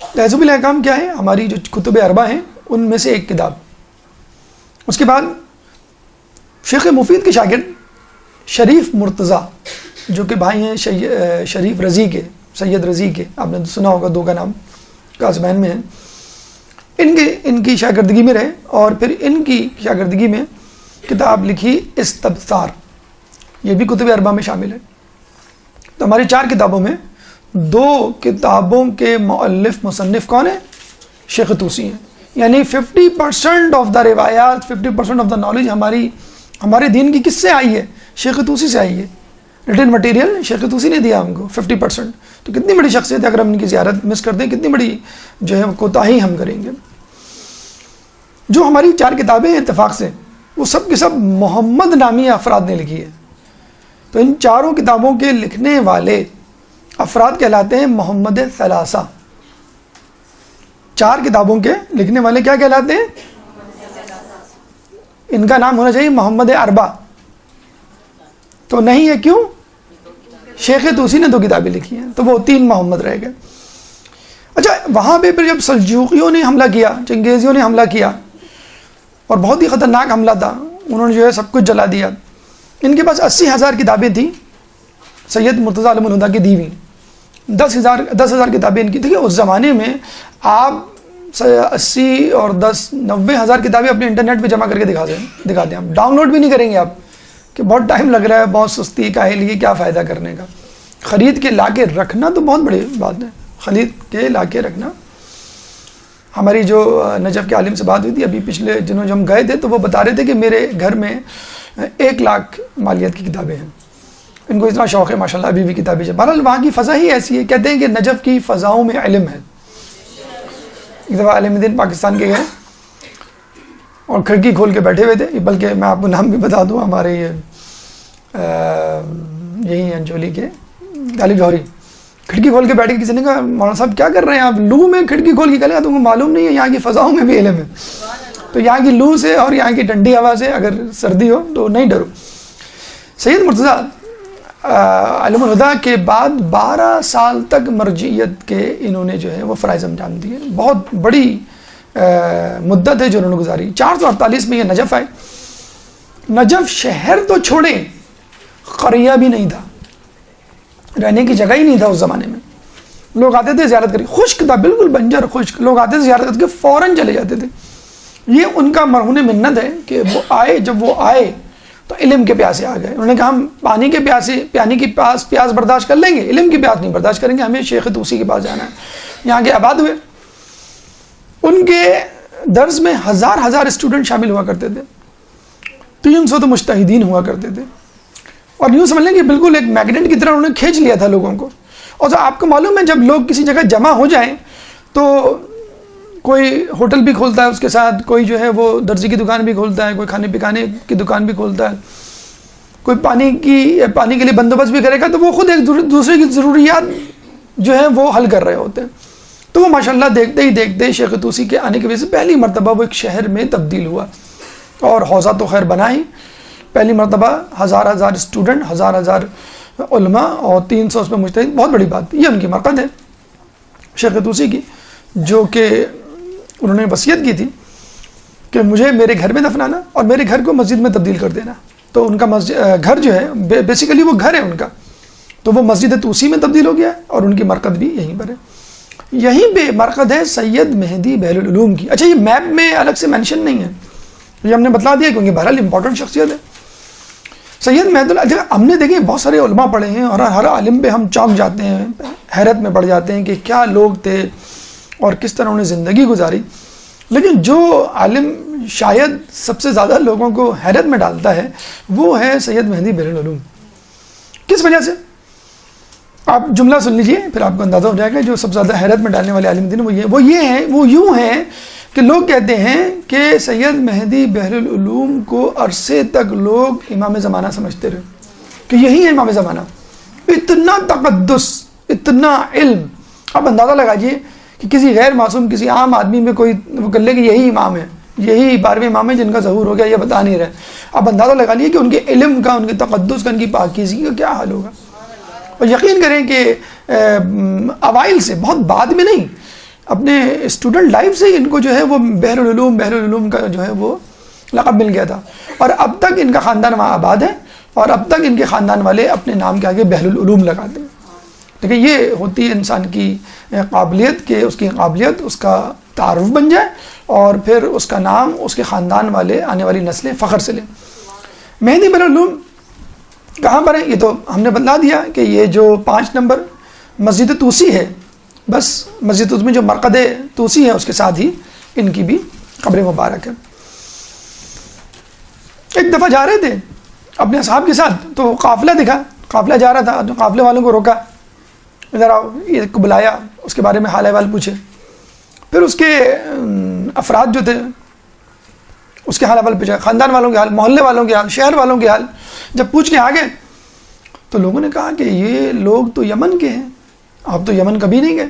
تہذیب الاحکام کیا ہے؟ ہماری جو کتب 4 ہیں ان میں سے ایک کتاب۔ اس کے بعد شیخ مفید کے شاگرد شریف مرتضیٰ، جو کہ بھائی ہیں شریف رضی کے، سید رضی کے، آپ نے سنا ہوگا 2 کا نام، کاظمین میں ہیں، ان کی شاگردگی میں رہے، اور پھر ان کی شاگردگی میں کتاب لکھی استبصار، یہ بھی کتب 4 میں شامل ہے۔ تو ہماری 4 کتابوں میں 2 کتابوں کے مؤلف مصنف کون ہیں؟ شیخ توسی ہیں۔ یعنی 50% آف دا روایات، 50% آف دا نالج ہمارے دین کی کس سے آئی ہے؟ شیخ توسی سے آئی ہے۔ ریٹن مٹیریل شیخ توسی نے دیا ہم کو 50%۔ تو کتنی بڑی شخصیت ہے، اگر ہم ان کی زیارت مس کر دیں کتنی بڑی جو ہے کوتاہی ہم کریں گے۔ جو ہماری 4 کتابیں ہیں اتفاق سے، وہ سب کے سب محمد نامی افراد نے لکھی ہے۔ تو ان 4 کتابوں کے لکھنے والے افراد کہلاتے ہیں محمد ثلاثہ۔ 4 کتابوں کے لکھنے والے کیا کہلاتے ہیں؟ ان کا نام ہونا چاہیے محمد اربا، تو نہیں ہے، کیوں؟ شیخ طوسی نے 2 کتابیں لکھی ہیں، تو وہ 3 محمد رہ گئے۔ اچھا وہاں پہ پھر جب سلجوقیوں نے حملہ کیا، چنگیزیوں نے حملہ کیا، اور بہت ہی خطرناک حملہ تھا، انہوں نے جو ہے سب کچھ جلا دیا۔ ان کے پاس 80,000 کتابیں تھیں سید مرتضیٰ عالم الہدیٰ کی دی ہوئی، 10,000 کتابیں ان کی۔ دیکھیے اس زمانے میں آپ 80 اور 10 90,000 کتابیں اپنے انٹرنیٹ پہ جمع کر کے دکھا دیں، آپ ڈاؤن لوڈ بھی نہیں کریں گے آپ، کہ بہت ٹائم لگ رہا ہے، بہت سستی کاہلی، کیا فائدہ کرنے کا۔ خرید کے لا کے رکھنا تو بہت بڑی بات ہے، خرید کے لا کے رکھنا۔ ہماری جو نجف کے عالم سے بات ہوئی تھی ابھی پچھلے دنوں، جب ہم گئے تھے تو وہ بتا رہے تھے کہ میرے گھر میں 1 لاکھ مالیت کی کتابیں ہیں، ان کو اتنا شوق ہے ماشاءاللہ ابھی بھی کتابیں۔ بہرحال وہاں کی فضا ہی ایسی ہے، کہتے ہیں کہ نجف کی فضاؤں میں علم ہے۔ ایک دفعہ عالم دین پاکستان کے گئے اور کھڑکی کھول کے بیٹھے ہوئے تھے، بلکہ میں آپ کو نام بھی بتا دوں، ہمارے یہی ہیں انچولی کے غالب جوہری، کھڑکی کھول کے بیٹھ کے کسی نے کہا مولانا صاحب کیا کر رہے ہیں آپ، لو میں کھڑکی کھول کے کہا تم کو معلوم نہیں ہے یہاں کی فضاؤں میں بھی علم ہے، تو یہاں کی لو سے اور یہاں کی ٹھنڈی ہوا سے اگر سردی ہو تو نہیں ڈرو۔ سید مرتضیٰ عالم الہدیٰ کے بعد 12 سال تک مرجعیت کے انہوں نے جو ہے وہ فرائض انجام دیے، بہت بڑی مدت ہے جو انہوں نے گزاری۔ 448 میں یہ نجف آئے۔ نجف شہر تو چھوڑیں، قریہ بھی نہیں تھا، رہنے کی جگہ ہی نہیں تھا اس زمانے میں۔ لوگ آتے تھے زیارت کر کے، خشک تھا بالکل بنجر خشک، لوگ آتے تھے زیارت کر کے فوراً چلے جاتے تھے۔ یہ ان کا مرہون منت ہے کہ وہ آئے، جب وہ آئے تو علم کے پیاسے آ گئے۔ انہوں نے کہا ہم پانی کے پیاس برداشت کر لیں گے، علم کی پیاس نہیں برداشت کریں گے، ہمیں شیخ طوسی کے پاس جانا ہے۔ یہاں کے آباد ہوئے، ان کے درس میں ہزار اسٹوڈنٹ شامل ہوا کرتے تھے، 300 تو مجتہدین ہوا کرتے تھے، اور یوں سمجھ لیں کہ بالکل ایک میگنیٹ کی طرح انہوں نے کھینچ لیا تھا لوگوں کو۔ اور آپ کو معلوم ہے جب لوگ کسی جگہ جمع ہو جائیں تو کوئی ہوٹل بھی کھولتا ہے اس کے ساتھ، کوئی جو ہے وہ درزی کی دکان بھی کھولتا ہے، کوئی کھانے پکانے کی دکان بھی کھولتا ہے، کوئی پانی کے لیے بندوبست بھی کرے گا، تو وہ خود ایک دوسرے کی ضروریات جو ہے وہ حل کر رہے ہوتے ہیں۔ تو وہ ماشاءاللہ دیکھتے ہی دیکھتے شیخ طوسی کے آنے کی وجہ سے پہلی مرتبہ وہ ایک شہر میں تبدیل ہوا، اور حوزہ تو خیر بنا ہی، پہلی مرتبہ ہزار اسٹوڈنٹ، ہزار علماء اور 300 اس میں مجتہد، بہت بڑی بات۔ یہ ان کی مرقد ہے شیخ طوسی کی، جو کہ انہوں نے وصیت کی تھی کہ مجھے میرے گھر میں دفنانا اور میرے گھر کو مسجد میں تبدیل کر دینا۔ تو ان کا گھر جو ہے بیسیکلی وہ گھر ہے ان کا، تو وہ مسجد طوسی میں تبدیل ہو گیا ہے، اور ان کی مرقد بھی یہیں پر ہے۔ یہیں پہ مرقد ہے سید مہدی بحر العلوم کی۔ اچھا یہ میپ میں الگ سے مینشن نہیں ہے، یہ ہم نے بتلا دیا کیونکہ بہرحال امپورٹنٹ شخصیت ہے سید مہدی العلوم۔ ہم نے دیکھیں بہت سارے علماء پڑھے ہیں، اور ہر عالم پہ ہم چونک جاتے ہیں، حیرت میں پڑ جاتے ہیں کہ کیا لوگ تھے اور کس طرح انہوں نے زندگی گزاری، لیکن جو عالم شاید سب سے زیادہ لوگوں کو حیرت میں ڈالتا ہے وہ ہے سید مہدی بحر العلوم۔ کس وجہ سے؟ آپ جملہ سن لیجئے پھر آپ کو اندازہ ہو جائے گا۔ جو سب سے زیادہ حیرت میں ڈالنے والے عالم دین وہ یوں ہیں کہ لوگ کہتے ہیں کہ سید مہدی بحر العلوم کو عرصے تک لوگ امام زمانہ سمجھتے رہے، کہ یہی ہے امام زمانہ۔ اتنا تقدس، اتنا علم، آپ اندازہ لگائیے کہ کسی غیر معصوم، کسی عام آدمی میں کوئی وہ کر لے کہ یہی امام ہے، یہی 12ویں امام ہے جن کا ظہور ہو گیا، یہ بتا نہیں رہے۔ آپ اندازہ لگا لیے کہ ان کے علم کا، ان کے تقدس کا، ان کی پاکیزگی کا کیا حال ہوگا۔ اور یقین کریں کہ اوائل سے، بہت بعد میں نہیں، اپنے اسٹوڈنٹ لائف سے ہی ان کو جو ہے وہ بحر العلوم کا جو ہے وہ لقب مل گیا تھا، اور اب تک ان کا خاندان وہاں آباد ہے، اور اب تک ان کے خاندان والے اپنے نام کے آگے بحر العلوم لگاتے ہیں۔ لیکن یہ ہوتی ہے انسان کی قابلیت، کہ اس کی قابلیت اس کا تعارف بن جائے، اور پھر اس کا نام اس کے خاندان والے، آنے والی نسلیں فخر سے لیں۔ مہدی بحر العلوم کہاں پر ہے؟ یہ تو ہم نے بتلا دیا کہ یہ جو 5 نمبر مسجد طوسی ہے، بس مسجد طوسی میں جو مرقد طوسی ہے اس کے ساتھ ہی ان کی بھی قبر مبارک ہے۔ ایک دفعہ جا رہے تھے اپنے اصحاب کے ساتھ، تو قافلہ دکھا، قافلہ جا رہا تھا، تو قافلے والوں کو روکا، ادھر آؤ، یہ کو بلایا، اس کے بارے میں حال احوال پوچھے، پھر اس کے افراد جو تھے اس کے حال احوال پوچھا، خاندان والوں کے حال، محلے والوں کے حال، شہر والوں کے حال جب پوچھ کے آگے، تو لوگوں نے کہا کہ یہ لوگ تو یمن کے ہیں، آپ تو یمن کبھی نہیں گئے،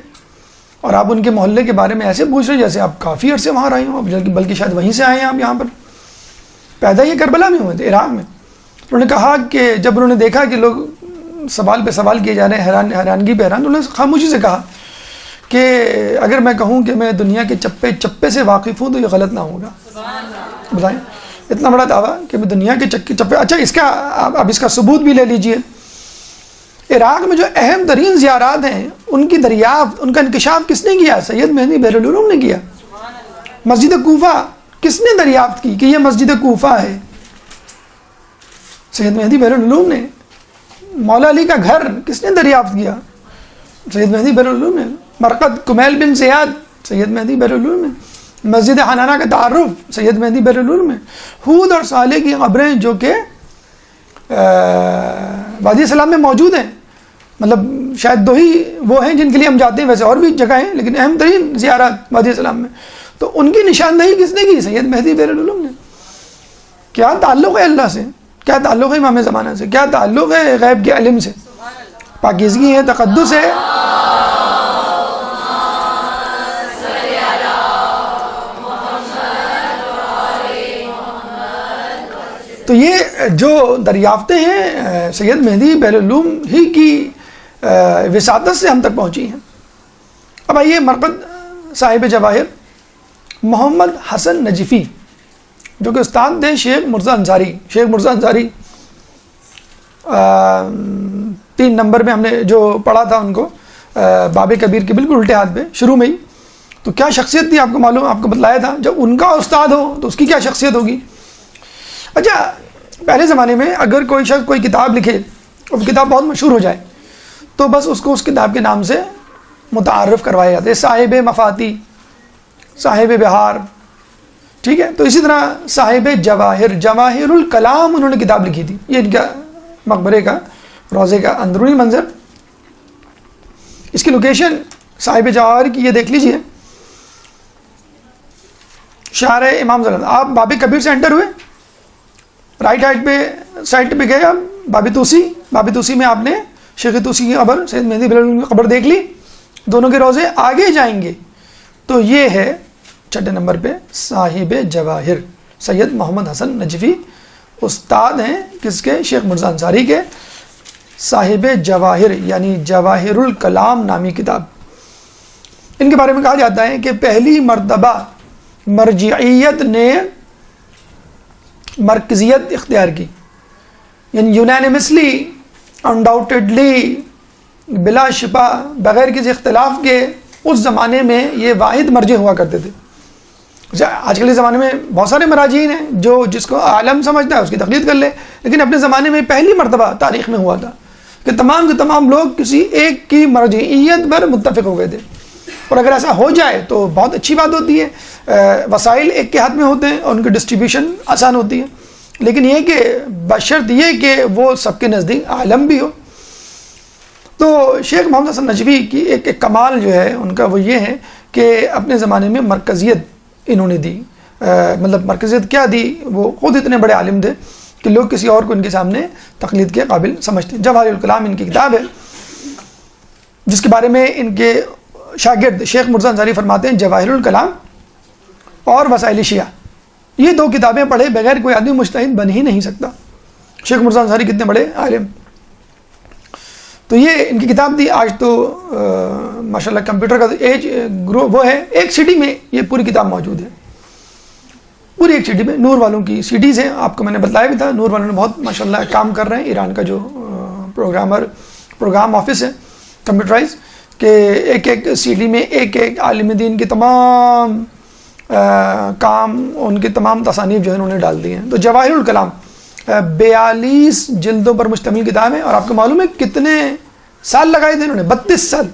اور آپ ان کے محلے کے بارے میں ایسے پوچھ رہے جیسے آپ کافی عرصے وہاں رہے ہوں، بلکہ شاید وہیں سے آئے ہیں آپ یہاں پر۔ پیدا یہ کربلا میں ہوئے تھے، عراق میں. انہوں نے کہا کہ جب انہوں نے دیکھا کہ لوگ سوال پہ سوال کیے جا رہے ہیں، حیرانگی پہ حیران، انہوں نے خاموشی سے کہا کہ اگر میں کہوں کہ میں دنیا کے چپے چپے سے واقف ہوں تو یہ غلط نہ ہوگا. بتائیں، اتنا بڑا دعویٰ کہ میں دنیا کے چپے. اچھا، اس کا اب اس کا ثبوت بھی لے لیجئے. عراق میں جو اہم ترین زیارات ہیں ان کی دریافت، ان کا انکشاف کس نے کیا؟ سید مہدی بہر العلوم نے کیا. مسجد کوفہ کس نے دریافت کی کہ یہ مسجد کوفہ ہے؟ سید مہدی بہر العلوم نے. مولا علی کا گھر کس نے دریافت کیا؟ سید مہدی بہر العلوم نے. مرقد کمیل بن زیاد، سید مہدی بہر العلوم نے. مسجد حنانہ کا تعارف، سید مہدی بہر العلوم نے. ہود اور صالح کی قبریں جو کہ وادی سلام میں موجود ہیں، مطلب شاید 2 ہی وہ ہیں جن کے لیے ہم جاتے ہیں، ویسے اور بھی جگہ ہیں لیکن اہم ترین زیارات وادی سلام میں. تو ان کی نشاندہی کس نے کی؟ سید مہدی بہر العلوم نے. کیا تعلق ہے اللہ سے؟ کیا تعلق ہے امام زمانہ سے؟ کیا تعلق ہے غیب کے علم سے؟ پاکیزگی ہے، تقدس ہے. تو یہ جو دریافتیں ہیں سید مہدی بہر العلوم ہی کی وساطت سے ہم تک پہنچی ہیں. اب آئیے مرقد صاحب جواہر محمد حسن نجفی، جو کہ استاد تھے شیخ مرزا انصاری. شیخ مرزا انصاری 3 نمبر میں ہم نے جو پڑھا تھا ان کو، باب کبیر کے بالکل الٹے ہاتھ پہ شروع میں ہی. تو کیا شخصیت تھی آپ کو معلوم، آپ کو بتلایا تھا. جب ان کا استاد ہو تو اس کی کیا شخصیت ہوگی. اچھا، پہلے زمانے میں اگر کوئی شخص کوئی کتاب لکھے اور کتاب بہت مشہور ہو جائے تو بس اس کو اس کتاب کے نام سے متعارف کروایا جاتا ہے. صاحب مفاتی، صاحب بہار، ٹھیک ہے. تو اسی طرح صاحب جواہر، جواہر الکلام انہوں نے کتاب لکھی تھی. یہ ان کا مقبرے کا، روضے کا اندرونی منظر. اس کی لوکیشن صاحب جواہر کی یہ دیکھ لیجئے، شارع امام زلال. آپ باب کبیر سے انٹر ہوئے، رائٹ سائڈ پہ گئے آپ باب توسی. باب توسی میں آپ نے شیخ توسی کی قبر، سید مہدی بہر العلوم کی قبر دیکھ لی. دونوں کے روضے آگے جائیں گے تو یہ ہے 6 نمبر پہ صاحب جواہر سید محمد حسن نجفی. استاد ہیں کس کے؟ شیخ مرزا انصاری کے. صاحب جواہر یعنی جواہر الکلام نامی کتاب. ان کے بارے میں کہا جاتا ہے کہ پہلی مرتبہ مرجعیت نے مرکزیت اختیار کی، یعنی یونانیمسلی، انڈاؤٹڈلی، بلا شبہ، بغیر کسی اختلاف کے اس زمانے میں یہ واحد مرجع ہوا کرتے تھے. آج کل کے زمانے میں بہت سارے مراجعین ہیں جو جس کو عالم سمجھتا ہے اس کی تقلید کر لے، لیکن اپنے زمانے میں پہلی مرتبہ تاریخ میں ہوا تھا کہ تمام کے تمام لوگ کسی ایک کی مرجعیت پر متفق ہو گئے تھے. اور اگر ایسا ہو جائے تو بہت اچھی بات ہوتی ہے. وسائل ایک کے ہاتھ میں ہوتے ہیں اور ان کی ڈسٹریبیوشن آسان ہوتی ہے، لیکن یہ کہ بشرط یہ کہ وہ سب کے نزدیک عالم بھی ہو. تو شیخ محمد حسن نجفی کی ایک کمال جو ہے ان کا وہ یہ ہے کہ اپنے زمانے میں مرکزیت انہوں نے دی. مطلب مرکزیت کیا دی، وہ خود اتنے بڑے عالم تھے کہ لوگ کسی اور کو ان کے سامنے تقلید کے قابل سمجھتے ہیں. جواہر الکلام ان کی کتاب ہے جس کے بارے میں ان کے شاگرد شیخ مرزا انصاری فرماتے ہیں جواہر الکلام اور وسائل شیعہ، یہ 2 کتابیں پڑھے بغیر کوئی آدمی مجتہد بن ہی نہیں سکتا. شیخ مرزا انصاری کتنے بڑے عالم. تو یہ ان کی کتاب تھی. آج تو ماشاءاللہ کمپیوٹر کا ایج گرو وہ ہے، ایک سی ڈی میں یہ پوری کتاب موجود ہے، پوری ایک سی ڈی میں. نور والوں کی سی ڈیز ہیں، آپ کو میں نے بتایا بھی تھا. نور والوں نے بہت ماشاءاللہ کام کر رہے ہیں. ایران کا جو پروگرام آفس ہے کمپیوٹرائز، کہ ایک سی ڈی میں ایک عالم دین کے تمام کام، ان کی تمام تصانیف جو ہے انہوں نے ڈال دی ہیں. تو جواہر الکلام 42 جلدوں پر مشتمل کتاب ہے. اور آپ کو معلوم ہے کتنے سال لگائے تھے انہوں نے؟ 32 سال.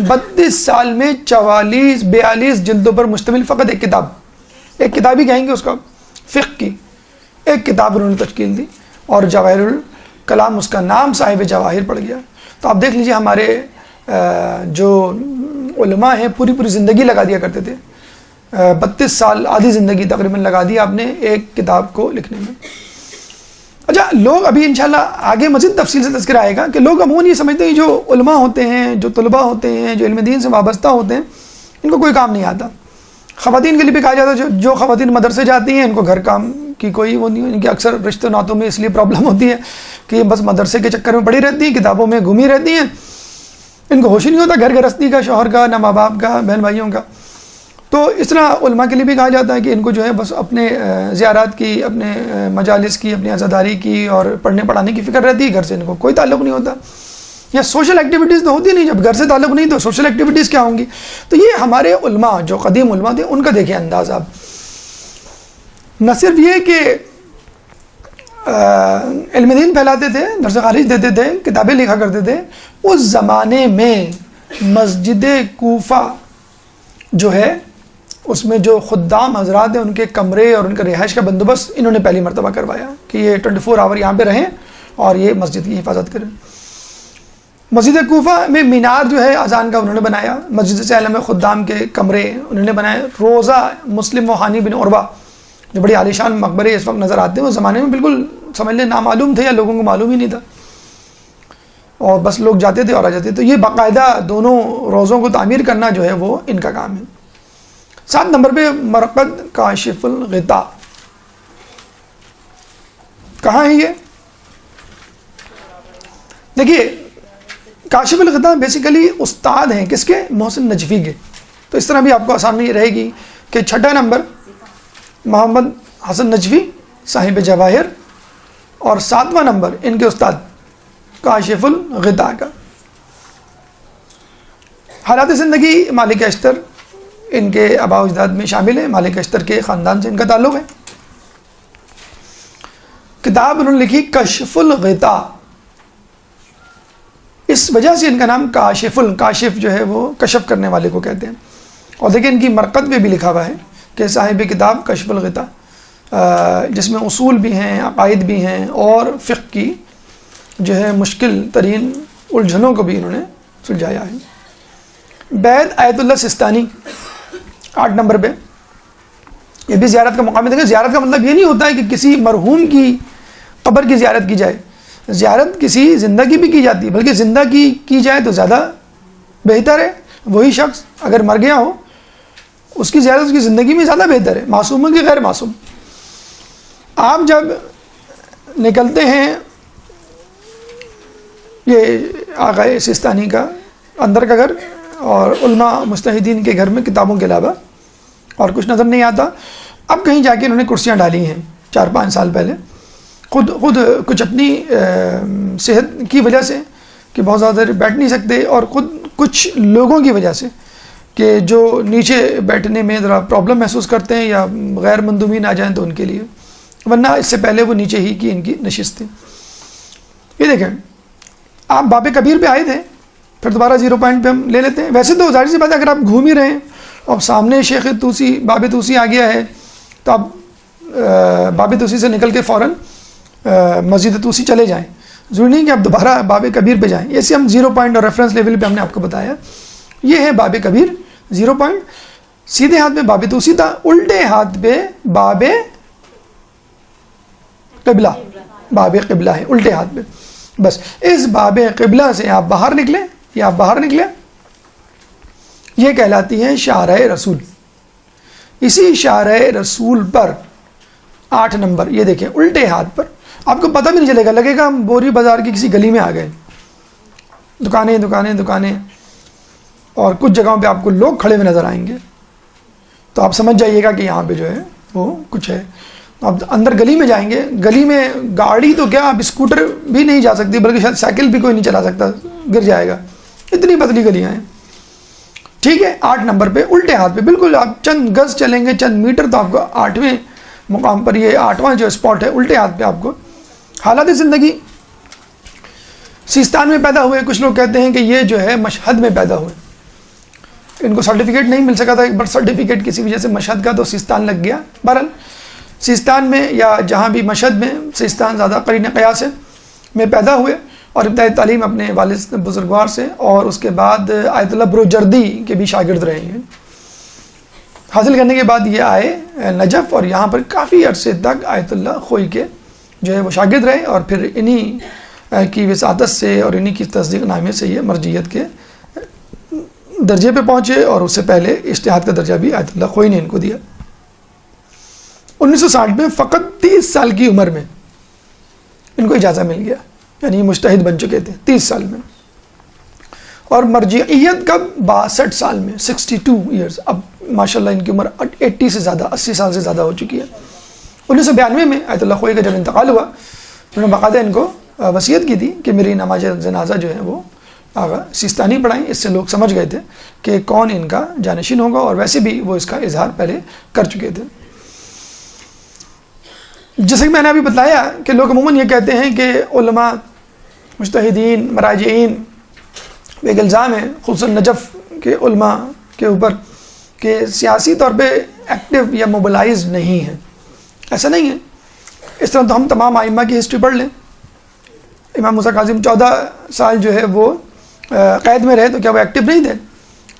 32 سال میں 42 جلدوں پر مشتمل فقط ایک کتاب ہی کہیں گے اس کا، فقہ کی ایک کتاب انہوں نے تشکیل دی. اور جواہر الکلام اس کا نام صاحب جواہر پڑ گیا. تو آپ دیکھ لیجئے ہمارے جو علماء ہیں پوری زندگی لگا دیا کرتے تھے. 32 سال، آدھی زندگی تقریباً لگا دی آپ نے ایک کتاب کو لکھنے میں. اچھا، لوگ ابھی انشاءاللہ آگے مزید تفصیل سے تذکرہ آئے گا کہ لوگ عموماً یہ سمجھتے ہیں جو علماء ہوتے ہیں، جو طلباء ہوتے ہیں، جو علم دین سے وابستہ ہوتے ہیں، ان کو کوئی کام نہیں آتا. خواتین کے لیے بھی کہا جاتا ہے جو خواتین مدرسے جاتی ہیں ان کو گھر کام کی کوئی وہ نہیں، ان کے اکثر رشتہ ناتوں میں اس لیے پرابلم ہوتی ہے کہ یہ بس مدرسے کے چکر میں پڑی رہتی ہیں، کتابوں میں گھومی رہتی ہیں، ان کو ہوش ہی نہیں ہوتا گھر گرہستی کا، شوہر کا، نہ ماں باپ کا، بہن بھائیوں کا. تو اس طرح علماء کے لیے بھی کہا جاتا ہے کہ ان کو جو ہے بس اپنے زیارات کی، اپنے مجالس کی، اپنی عزاداری کی اور پڑھنے پڑھانے کی فکر رہتی ہے، گھر سے ان کو کوئی تعلق نہیں ہوتا. یا سوشل ایکٹیویٹیز تو ہوتی نہیں، جب گھر سے تعلق نہیں تو سوشل ایکٹیویٹیز کیا ہوں گی. تو یہ ہمارے علماء جو قدیم علماء تھے ان کا دیکھیں انداز آپ. نہ صرف یہ کہ علم دین پھیلاتے تھے، درس خارج دیتے تھے، کتابیں لکھا کرتے تھے، اس زمانے میں مسجد کوفہ جو ہے اس میں جو خدام حضرات ہیں ان کے کمرے اور ان کا رہائش کا بندوبست انہوں نے پہلی مرتبہ کروایا کہ یہ 24 آور یہاں پہ رہیں اور یہ مسجد کی حفاظت کریں. مسجد کوفہ میں مینار جو ہے اذان کا انہوں نے بنایا. مسجد سیلم میں خدام کے کمرے انہوں نے بنائے. روزہ مسلم و ہانی بن عروہ جو بڑی عالیشان مقبرے اس وقت نظر آتے ہیں، اس زمانے میں بالکل سمجھ لیں نامعلوم تھے یا لوگوں کو معلوم ہی نہیں تھا اور بس لوگ جاتے تھے اور آ جاتے. تو یہ باقاعدہ دونوں روزوں کو تعمیر کرنا جو ہے وہ ان کا کام ہے. 7 نمبر پہ مرقد کاشف الغطاء. کہاں ہے یہ؟ دیکھیے کاشف الغطاء بیسیکلی استاد ہیں کس کے؟ محسن نجفی کے. تو اس طرح بھی آپ کو آسانی رہے گی کہ 6 نمبر محمد حسن نجفی صاحب جواہر اور 7واں نمبر ان کے استاد کاشف الغطاء کا. حالات زندگی مالک اشتر ان کے آباء و اجداد میں شامل ہے، مالک اشتر کے خاندان سے ان کا تعلق ہے. کتاب انہوں نے لکھی کشف الغطاء، اس وجہ سے ان کا نام کاشف جو ہے وہ کشف کرنے والے کو کہتے ہیں. اور دیکھیں ان کی مرقد پہ بھی لکھا ہوا ہے کہ صاحب کتاب کشف الغطاء، جس میں اصول بھی ہیں، عقائد بھی ہیں اور فقہ کی جو ہے مشکل ترین الجھنوں کو بھی انہوں نے سلجھایا ہے. بیت آیت اللہ سستانی 8 نمبر پہ، یہ بھی زیارت کا مقام ہے. دیکھیں زیارت کا مطلب یہ نہیں ہوتا ہے کہ کسی مرحوم کی قبر کی زیارت کی جائے. زیارت کسی زندہ کی بھی کی جاتی ہے، بلکہ زندہ کی جائے تو زیادہ بہتر ہے. وہی شخص اگر مر گیا ہو اس کی زیارت اس کی زندگی میں زیادہ بہتر ہے، معصوم کی غیر معصوم. آپ جب نکلتے ہیں یہ آقا سستانی کا اندر کا گھر اور علماء مجتہدین کے گھر میں کتابوں کے علاوہ اور کچھ نظر نہیں آتا. اب کہیں جا کے انہوں نے کرسیاں ڈالی ہیں 4-5 سال پہلے، خود کچھ اپنی صحت کی وجہ سے کہ بہت زیادہ دیر بیٹھ نہیں سکتے، اور خود کچھ لوگوں کی وجہ سے کہ جو نیچے بیٹھنے میں ذرا پرابلم محسوس کرتے ہیں یا غیر مندوبین آ جائیں تو ان کے لیے، ورنہ اس سے پہلے وہ نیچے ہی کی ان کی نشست تھی. یہ دیکھیں آپ باب کبیر پہ آئے تھے، پھر دوبارہ 0 پوائنٹ پہ ہم لے لیتے ہیں. ویسے تو ظاہر سی بات ہے اگر آپ گھوم ہی رہے ہیں اور سامنے شیخ توسی باب توسی آ گیا ہے تو آپ باب توسی سے نکل کے فوراً مسجد توسی چلے جائیں. ضروری نہیں کہ آپ دوبارہ باب کبیر پہ جائیں. ایسے ہم 0 پوائنٹ اور ریفرنس لیول پہ ہم نے آپ کو بتایا. یہ ہے باب کبیر 0 پوائنٹ. سیدھے ہاتھ میں باب توسی تھا، الٹے ہاتھ پہ باب قبلہ ہے، الٹے ہاتھ پہ. بس اس باب قبلہ سے آپ باہر نکلیں یا آپ باہر نکلیں، یہ کہلاتی ہے شارع رسول. اسی شارع رسول پر 8 نمبر یہ دیکھیں الٹے ہاتھ پر. آپ کو پتہ بھی نہیں چلے گا، لگے گا ہم بوری بازار کی کسی گلی میں آ گئے. دکانیں اور کچھ جگہوں پہ آپ کو لوگ کھڑے ہوئے نظر آئیں گے، تو آپ سمجھ جائیے گا کہ یہاں پہ جو ہے وہ کچھ ہے. آپ اندر گلی میں جائیں گے، گلی میں گاڑی تو کیا، آپ اسکوٹر بھی نہیں جا سکتی، بلکہ شاید سائیکل بھی کوئی نہیں چلا سکتا، گر جائے گا، اتنی پتلی گلیاں ہیں. ٹھیک ہے، 8 نمبر پہ الٹے ہاتھ پہ بالکل آپ چند گز چلیں گے، چند میٹر، تو آپ کو 8ویں مقام پر یہ 8واں جو اسپاٹ ہے الٹے ہاتھ پہ آپ کو. حالات زندگی سیستان میں پیدا ہوئے. کچھ لوگ کہتے ہیں کہ یہ جو ہے مشہد میں پیدا ہوئے، ان کو سرٹیفکیٹ نہیں مل سکا تھا، ایک برتھ سرٹیفکیٹ کسی وجہ سے مشہد کا، تو سیستان لگ گیا. بہرحال سیستان میں یا جہاں بھی مشہد میں، سیستان زیادہ قرین قیاس ہے، میں پیدا ہوئے اور ابتدائی تعلیم اپنے والد بزرگوار سے، اور اس کے بعد آیت اللہ بروجردی کے بھی شاگرد رہے ہیں. حاصل کرنے کے بعد یہ آئے نجف اور یہاں پر کافی عرصے تک آیت اللہ خوئی کے جو ہے وہ شاگرد رہے، اور پھر انہی کی وساطت سے اور انہی کی تصدیق نامے سے یہ مرجعیت کے درجے پہ پہنچے اور اس سے پہلے اجتہاد کا درجہ بھی آیت اللہ خوئی نے ان کو دیا۔ 1960 میں فقط 30 سال کی عمر میں ان کو اجازہ مل گیا، یعنی یہ مجتہد بن چکے تھے 30 سال میں، اور مرجعیت کا 62 سال میں 62 ایئرز، اب ماشاءاللہ ان کی عمر 80 سے زیادہ 80 سال سے زیادہ ہو چکی ہے۔ 1992 میں آیت اللہ خوئی کا جب انتقال ہوا، انہوں نے باقاعدہ ان کو وصیت کی تھی کہ میری نماز جنازہ جو ہے وہ آغا سیستانی پڑھائیں۔ اس سے لوگ سمجھ گئے تھے کہ کون ان کا جانشین ہوگا، اور ویسے بھی وہ اس کا اظہار پہلے کر چکے تھے۔ جیسے کہ میں نے ابھی بتایا کہ لوگ عموماً یہ کہتے ہیں کہ علماء، مجتہدین، مراجعین ایک الزام ہے خصوصاً نجف کے علماء کے اوپر کہ سیاسی طور پہ ایکٹیو یا موبلائز نہیں ہیں۔ ایسا نہیں ہے۔ اس طرح تو ہم تمام ائمہ کی ہسٹری پڑھ لیں۔ امام موسیٰ کاظم 14 سال جو ہے وہ قید میں رہے، تو کیا وہ ایکٹیو نہیں تھے؟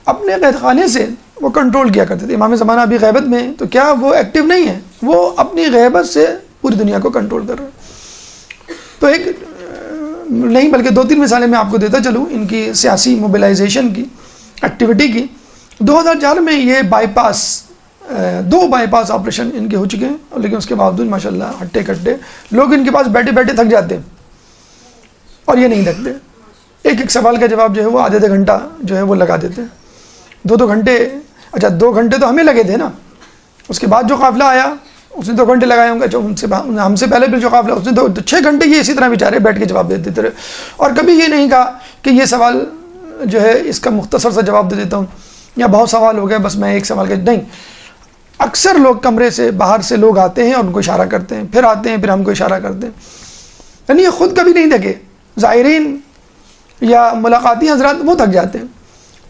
اپنے قید خانے سے وہ کنٹرول کیا کرتے تھے۔ امام زمانہ ابھی غیبت میں، تو کیا وہ ایکٹیو نہیں ہے؟ وہ اپنی غیبت سے پوری دنیا کو کنٹرول کر رہے ہیں۔ تو ایک نہیں بلکہ 2-3 مثالیں میں آپ کو دیتا چلوں ان کی سیاسی موبلائزیشن کی، ایکٹیویٹی کی۔ 2004 میں یہ bypass 2 bypass operation ان کے ہو چکے ہیں، لیکن اس کے باوجود ماشاءاللہ ہٹے کٹے لوگ ان کے پاس بیٹھے بیٹھے تھک جاتے ہیں، اور یہ نہیں تھکتے۔ ایک سوال کا جواب جو ہے وہ آدھے گھنٹہ جو ہے وہ لگا دیتے ہیں، 2 گھنٹے۔ اچھا 2 گھنٹے تو ہمیں لگے تھے نا، اس کے بعد جو قافلہ آیا اس نے 2 گھنٹے لگائے ہوں گے، جو ہم سے پہلے بھی جو قافلہ اس نے تو 6 گھنٹے یہ اسی طرح بیچارے بیٹھ کے جواب دیتے رہے، اور کبھی یہ نہیں کہا کہ یہ سوال جو ہے اس کا مختصر سا جواب دے دیتا ہوں، یا بہت سوال ہو گئے بس میں ایک سوال کا نہیں۔ اکثر لوگ کمرے سے باہر سے لوگ آتے ہیں اور ان کو اشارہ کرتے ہیں، پھر آتے ہیں پھر ہم کو اشارہ کرتے ہیں، یعنی یہ خود کبھی نہیں تھکے۔ زائرین یا ملاقاتی حضرات وہ تھک جاتے ہیں۔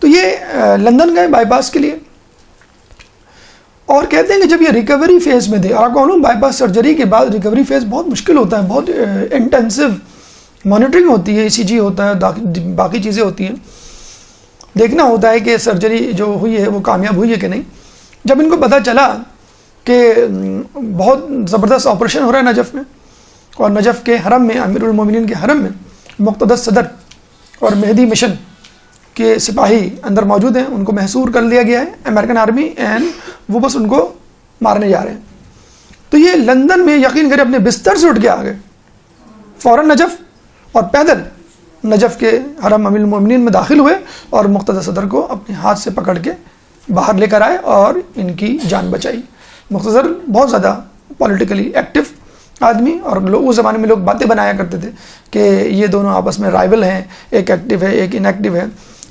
تو یہ لندن گئے بائی پاس کے لیے، اور کہتے ہیں کہ جب یہ ریکوری فیز میں تھے، اور آپ کو معلوم بائی پاس سرجری کے بعد ریکوری فیز بہت مشکل ہوتا ہے، بہت انٹینسو مانیٹرنگ ہوتی ہے، ECG ہوتا ہے، باقی چیزیں ہوتی ہیں، دیکھنا ہوتا ہے کہ سرجری جو ہوئی ہے وہ کامیاب ہوئی ہے کہ نہیں۔ جب ان کو پتہ چلا کہ بہت زبردست آپریشن ہو رہا ہے نجف میں، اور نجف کے حرم میں، امیر المومنین کے حرم میں مقتدس صدر اور مہدی مشن کے سپاہی اندر موجود ہیں، ان کو محصور کر لیا گیا ہے امریکن آرمی، اینڈ وہ بس ان کو مارنے جا رہے ہیں۔ تو یہ لندن میں یقین کرے اپنے بستر سے اٹھ کے آ گئے فوراً نجف، اور پیدل نجف کے حرم امیر المومنین میں داخل ہوئے، اور مقتدس صدر کو اپنے ہاتھ سے پکڑ کے باہر لے کر آئے اور ان کی جان بچائی۔ مقتدر بہت زیادہ پولیٹیکلی ایکٹیو آدمی، اور لوگ اس زمانے میں لوگ باتیں بنایا کرتے تھے کہ یہ دونوں آپس میں رائول ہیں، ایک ایکٹیو ہے ایک انیکٹیو ہے۔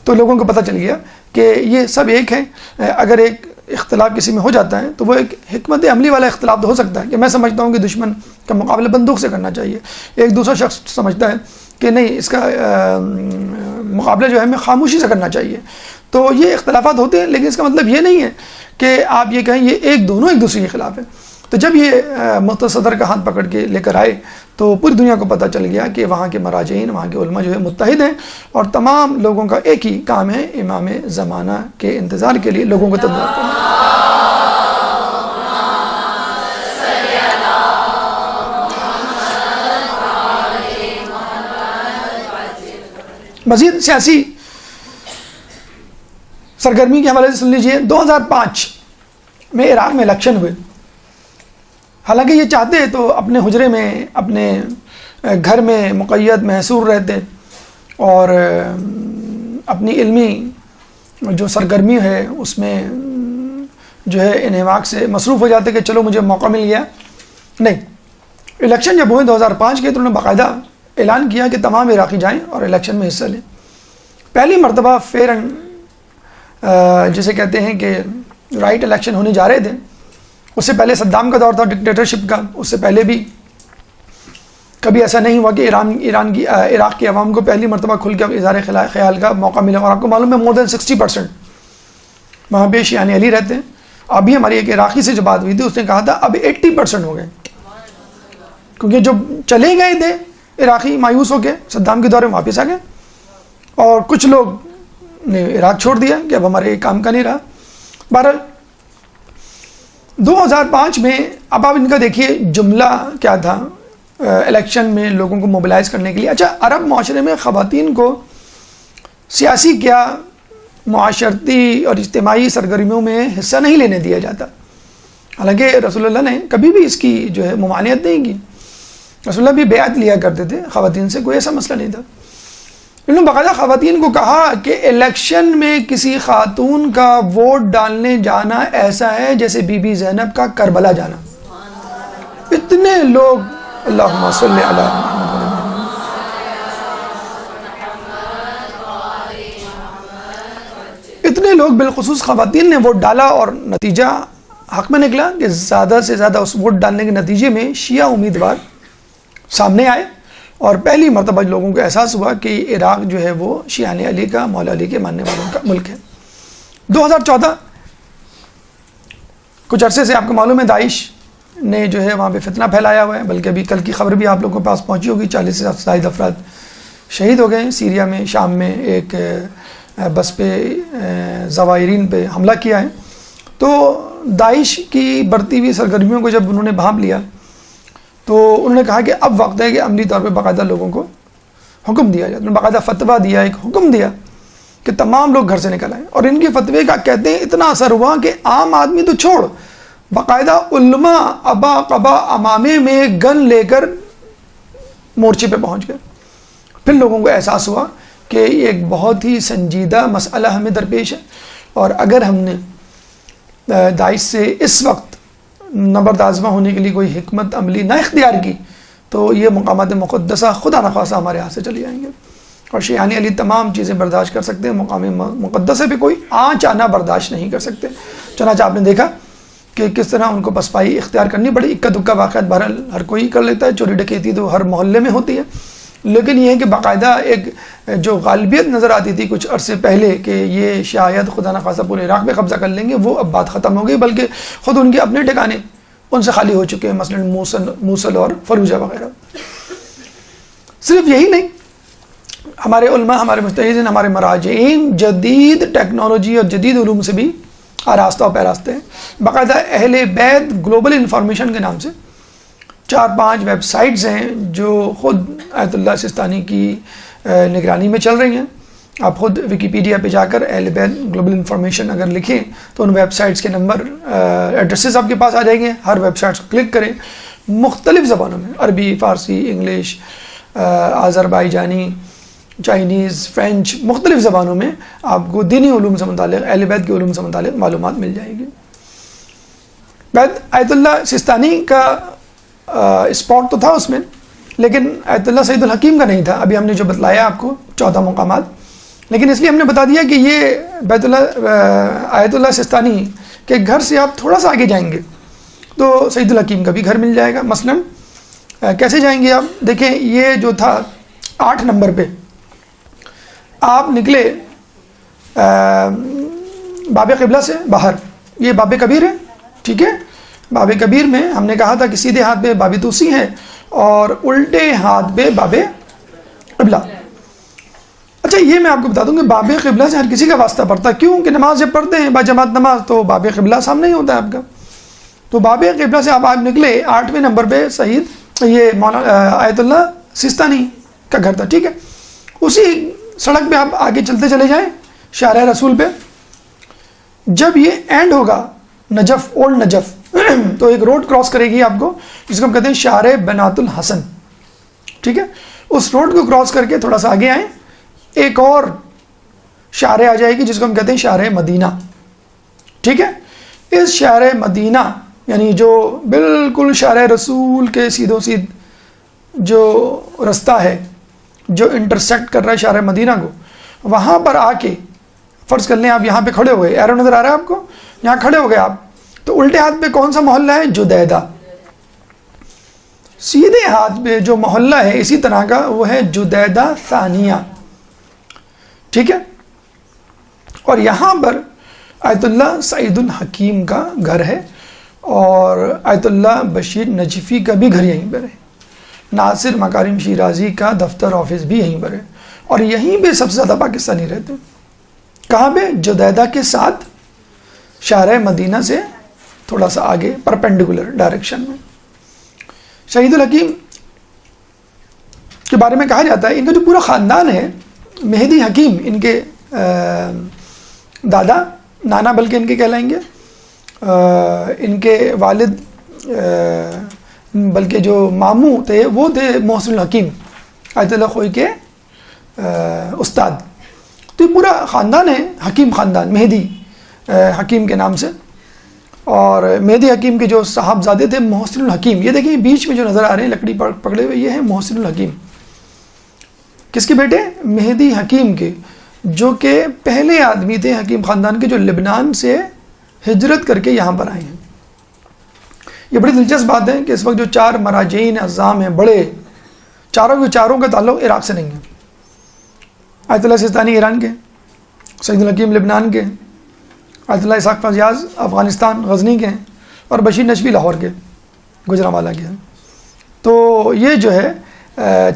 تو لوگوں کو پتہ چل گیا کہ یہ سب ایک ہیں۔ اگر ایک اختلاف کسی میں ہو جاتا ہے تو وہ ایک حکمت عملی والا اختلاف تو ہو سکتا ہے کہ میں سمجھتا ہوں کہ دشمن کا مقابلہ بندوق سے کرنا چاہیے، ایک دوسرا شخص سمجھتا ہے کہ نہیں اس کا مقابلہ جو ہے ہمیں خاموشی سے کرنا چاہیے۔ تو یہ اختلافات ہوتے ہیں، لیکن اس کا مطلب یہ نہیں ہے کہ آپ یہ کہیں یہ دونوں ایک دوسرے کے خلاف ہیں۔ تو جب یہ مقتدس صدر کا ہاتھ پکڑ کے لے کر آئے تو پوری دنیا کو پتہ چل گیا کہ وہاں کے مراجعین، وہاں کے علماء جو ہے متحد ہیں، اور تمام لوگوں کا ایک ہی کام ہے امام زمانہ کے انتظار کے لیے لوگوں کو تیار کرنا۔ مزید سیاسی سرگرمی کے حوالے سے سن لیجئے۔ 2005 میں عراق میں الیکشن ہوئے۔ حالانکہ یہ چاہتے تو اپنے حجرے میں، اپنے گھر میں مقید محصور رہتے، اور اپنی علمی جو سرگرمی ہے اس میں جو ہے انہماک سے مصروف ہو جاتے کہ چلو مجھے موقع مل گیا۔ نہیں، الیکشن جب ہوئے 2005 کے تو انہوں نے باقاعدہ اعلان کیا کہ تمام عراقی جائیں اور الیکشن میں حصہ لیں۔ پہلی مرتبہ فیئر اینڈ جسے کہتے ہیں کہ رائٹ الیکشن ہونے جا رہے تھے۔ اس سے پہلے صدام کا دور تھا ڈکٹیٹرشپ کا، اس سے پہلے بھی کبھی ایسا نہیں ہوا کہ عراق کی عوام کو پہلی مرتبہ کھل کے اظہار خیال کا موقع ملا۔ اور آپ کو معلوم ہے مور دین 60% وہاں پہ شیعہ علی رہتے ہیں۔ ابھی ہماری ایک عراقی سے جو بات ہوئی تھی اس نے کہا تھا اب 80% ہو گئے، کیونکہ جو چلے گئے تھے عراقی مایوس ہو کے صدام کے دور میں واپس آ گئے، اور کچھ لوگ نے عراق چھوڑ دیا کہ اب ہمارے کام کا نہیں رہا۔ بہرحال 2005 میں اب آپ ان کا دیکھیے جملہ کیا تھا الیکشن میں لوگوں کو موبلائز کرنے کے لیے۔ اچھا، عرب معاشرے میں خواتین کو سیاسی کیا معاشرتی اور اجتماعی سرگرمیوں میں حصہ نہیں لینے دیا جاتا. حالانکہ رسول اللہ نے کبھی بھی اس کی جو ہے ممانعت نہیں کی. رسول اللہ بھی بیعت لیا کرتے تھے خواتین سے, کوئی ایسا مسئلہ نہیں تھا. انہوں نے باقاعدہ خواتین کو کہا کہ الیکشن میں کسی خاتون کا ووٹ ڈالنے جانا ایسا ہے جیسے بی بی زینب کا کربلا جانا. اتنے لوگ, اللہم صلی علی محمد, اتنے لوگ بالخصوص خواتین نے ووٹ ڈالا اور نتیجہ حق میں نکلا کہ زیادہ سے زیادہ اس ووٹ ڈالنے کے نتیجے میں شیعہ امیدوار سامنے آئے اور پہلی مرتبہ لوگوں کو احساس ہوا کہ عراق جو ہے وہ شیعہ علی کا, مولا علی کے ماننے والوں کا ملک ہے. 2014 کچھ عرصے سے آپ کو معلوم ہے داعش نے جو ہے وہاں پہ فتنہ پھیلایا ہوا ہے, بلکہ ابھی کل کی خبر بھی آپ لوگوں کے پاس پہنچی ہوگی, 40 سے زائد افراد شہید ہو گئے ہیں. سیریا میں, شام میں ایک بس پہ زوائرین پہ حملہ کیا ہے. تو داعش کی بڑھتی ہوئی سرگرمیوں کو جب انہوں نے بھانپ لیا تو انہوں نے کہا کہ اب وقت ہے کہ عملی طور پہ باقاعدہ لوگوں کو حکم دیا جائے. انہوں نے باقاعدہ فتویٰ دیا, ایک حکم دیا کہ تمام لوگ گھر سے نکل آئیں. اور ان کے فتوے کا کہتے ہیں اتنا اثر ہوا کہ عام آدمی تو چھوڑ, باقاعدہ علماء ابا قبا امامے میں گن لے کر مورچے پہ پہنچ گئے. پھر لوگوں کو احساس ہوا کہ یہ ایک بہت ہی سنجیدہ مسئلہ ہمیں درپیش ہے, اور اگر ہم نے داعش سے اس وقت نبرد آزما ہونے کے لیے کوئی حکمت عملی نہ اختیار کی تو یہ مقامات مقدسہ خدا نخواستہ ہمارے ہاتھ سے چلی جائیں گے. اور شیعہ علی تمام چیزیں برداشت کر سکتے ہیں, مقام مقدسہ پہ کوئی آنچ آنا برداشت نہیں کر سکتے. چنانچہ آپ نے دیکھا کہ کس طرح ان کو پسپائی اختیار کرنی پڑی. اکا دکا واقعات بہرحال ہر کوئی کر لیتا ہے, چوری ڈکیتی تو ہر محلے میں ہوتی ہے, لیکن یہ ہے کہ باقاعدہ ایک جو غالبیت نظر آتی تھی کچھ عرصے پہلے کہ یہ شیعیت خدا نخواستہ پورے عراق پہ قبضہ کر لیں گے, وہ اب بات ختم ہو گئی, بلکہ خود ان کے اپنے ٹھکانے ان سے خالی ہو چکے ہیں, مثلا موصل اور فروجہ وغیرہ. صرف یہی نہیں, ہمارے علماء, ہمارے مجتہدین, ہمارے مراجعین جدید ٹیکنالوجی اور جدید علوم سے بھی آراستہ و پیراستہ ہیں. باقاعدہ اہل بیت گلوبل انفارمیشن کے نام سے 4-5 ویب سائٹس ہیں جو خود آیت اللہ سستانی کی نگرانی میں چل رہی ہیں. آپ خود ویکیپیڈیا پہ جا کر اہل بیت گلوبل انفارمیشن اگر لکھیں تو ان ویب سائٹس کے نمبر, ایڈریسز آپ کے پاس آ جائیں گے. ہر ویب سائٹس کو کلک کریں, مختلف زبانوں میں, عربی, فارسی, انگلش, آذربائیجانی, چائنیز, فرینچ, مختلف زبانوں میں آپ کو دینی علوم سے متعلق, اہل بیت کے علوم سے متعلق معلومات مل جائے گی. آیت اللہ سستانی کا اسپاٹ تو تھا اس میں, لیکن آیت اللہ سعید الحکیم کا نہیں تھا. ابھی ہم نے جو بتلایا آپ کو 14 مقامات, لیکن اس لیے ہم نے بتا دیا کہ یہ آیت اللہ سستانی کے گھر سے آپ تھوڑا سا آگے جائیں گے تو سعید الحکیم کا بھی گھر مل جائے گا. مثلا کیسے جائیں گے آپ, دیکھیں یہ جو تھا 8 نمبر پہ آپ نکلے باب قبلہ سے باہر, یہ باب کبیر ہے, ٹھیک ہے. باب کبیر میں ہم نے کہا تھا کہ سیدھے ہاتھ پہ باب توسی ہے اور الٹے ہاتھ پہ باب قبلہ. اچھا یہ میں آپ کو بتا دوں کہ باب قبلہ سے ہر کسی کا واسطہ پڑتا ہے, کیوں کہ نماز جب پڑھتے ہیں با جماعت نماز تو باب قبلہ سامنے ہی ہوتا ہے آپ کا. تو باب قبلہ سے آپ نکلے 8ویں نمبر پہ سعید, یہ آیت اللہ سستانی کا گھر تھا, ٹھیک ہے. اسی سڑک پہ آپ آگے چلتے چلے جائیں شارع رسول پہ, جب یہ اینڈ ہوگا نجف, اولڈ نجف, تو ایک روڈ کراس کرے گی آپ کو جس کو ہم کہتے ہیں شارع بنات الحسن, ٹھیک ہے. اس روڈ کو کراس کر کے تھوڑا سا آگے آئیں, ایک اور شارع آ جائے گی جس کو ہم کہتے ہیں شارع مدینہ, ٹھیک ہے. اس شارع مدینہ یعنی جو بالکل شارع رسول کے سیدھو سیدھ جو رستہ ہے جو انٹرسیکٹ کر رہا ہے شارع مدینہ کو, وہاں پر آ کے فرض کر لیں آپ یہاں پہ کھڑے ہوئے, ایرو نظر آ رہا ہے آپ کو, یہاں کھڑے ہو گئے آپ, تو الٹے ہاتھ پہ کون سا محلہ ہے, جدیدہ. سیدھے ہاتھ پہ جو محلہ ہے اسی طرح کا وہ ہے جدیدہ ثانیہ, ٹھیک ہے. اور یہاں پر آیت اللہ سعید الحکیم کا گھر ہے اور آیت اللہ بشیر نجفی کا بھی گھر یہیں پر ہے. ناصر مکارم شیرازی کا دفتر آفس بھی یہیں پر ہے, اور یہیں پہ سب سے زیادہ پاکستانی رہتے ہیں. کہاں پہ, جدیدہ کے ساتھ شارع مدینہ سے تھوڑا سا آگے پرپینڈیکولر ڈائریکشن میں. شہید الحکیم کے بارے میں کہا جاتا ہے ان کا جو پورا خاندان ہے, مہدی حکیم ان کے دادا نانا بلکہ ان کے کہلائیں گے. ان کے والد بلکہ جو ماموں تھے وہ تھے محسن الحکیم آیت اللہ خوئی کے استاد. تو یہ پورا خاندان ہے حکیم خاندان، مہدی حکیم کے نام سے. اور مہدی حکیم کے جو صاحبزادے تھے محسن الحکیم، یہ دیکھیں بیچ میں جو نظر آ رہے ہیں لکڑی پکڑے ہوئے، یہ ہے محسن الحکیم. کس کے بیٹے؟ مہدی حکیم کے، جو کہ پہلے آدمی تھے حکیم خاندان کے جو لبنان سے ہجرت کر کے یہاں پر آئے ہیں. یہ بڑی دلچسپ بات ہے کہ اس وقت جو 4 مراجعین اعظام ہیں بڑے، چاروں کا تعلق عراق سے نہیں ہے. آیت اللہ سیستانی ایران کے، سعید الحکیم لبنان کے، آیت اللہ اسحاق فیاض افغانستان غزنی کے ہیں، اور بشیر نشوی لاہور کے گجرانوالہ کے ہیں. تو یہ جو ہے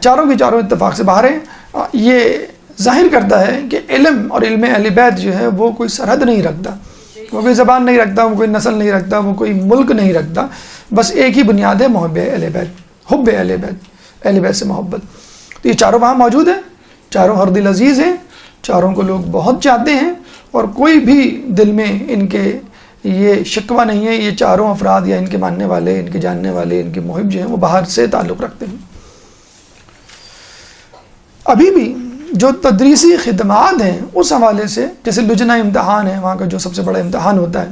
چاروں کے چاروں اتفاق سے باہر ہیں. یہ ظاہر کرتا ہے کہ علم اور علم اہل بیت جو ہے وہ کوئی سرحد نہیں رکھتا، وہ کوئی زبان نہیں رکھتا، وہ کوئی نسل نہیں رکھتا، وہ کوئی ملک نہیں رکھتا. بس ایک ہی بنیاد ہے، محب اہل بیت، حب اہل بیت، اہل بیت سے محبت. تو یہ چاروں وہاں موجود ہیں، چاروں ہر دل عزیز ہیں، چاروں کو لوگ بہت چاہتے ہیں، اور کوئی بھی دل میں ان کے یہ شکوہ نہیں ہے. یہ چاروں افراد یا ان کے ماننے والے، ان کے جاننے والے، ان کے محب جو ہیں وہ باہر سے تعلق رکھتے ہیں. ابھی بھی جو تدریسی خدمات ہیں اس حوالے سے، جیسے لجنہ امتحان ہے، وہاں کا جو سب سے بڑا امتحان ہوتا ہے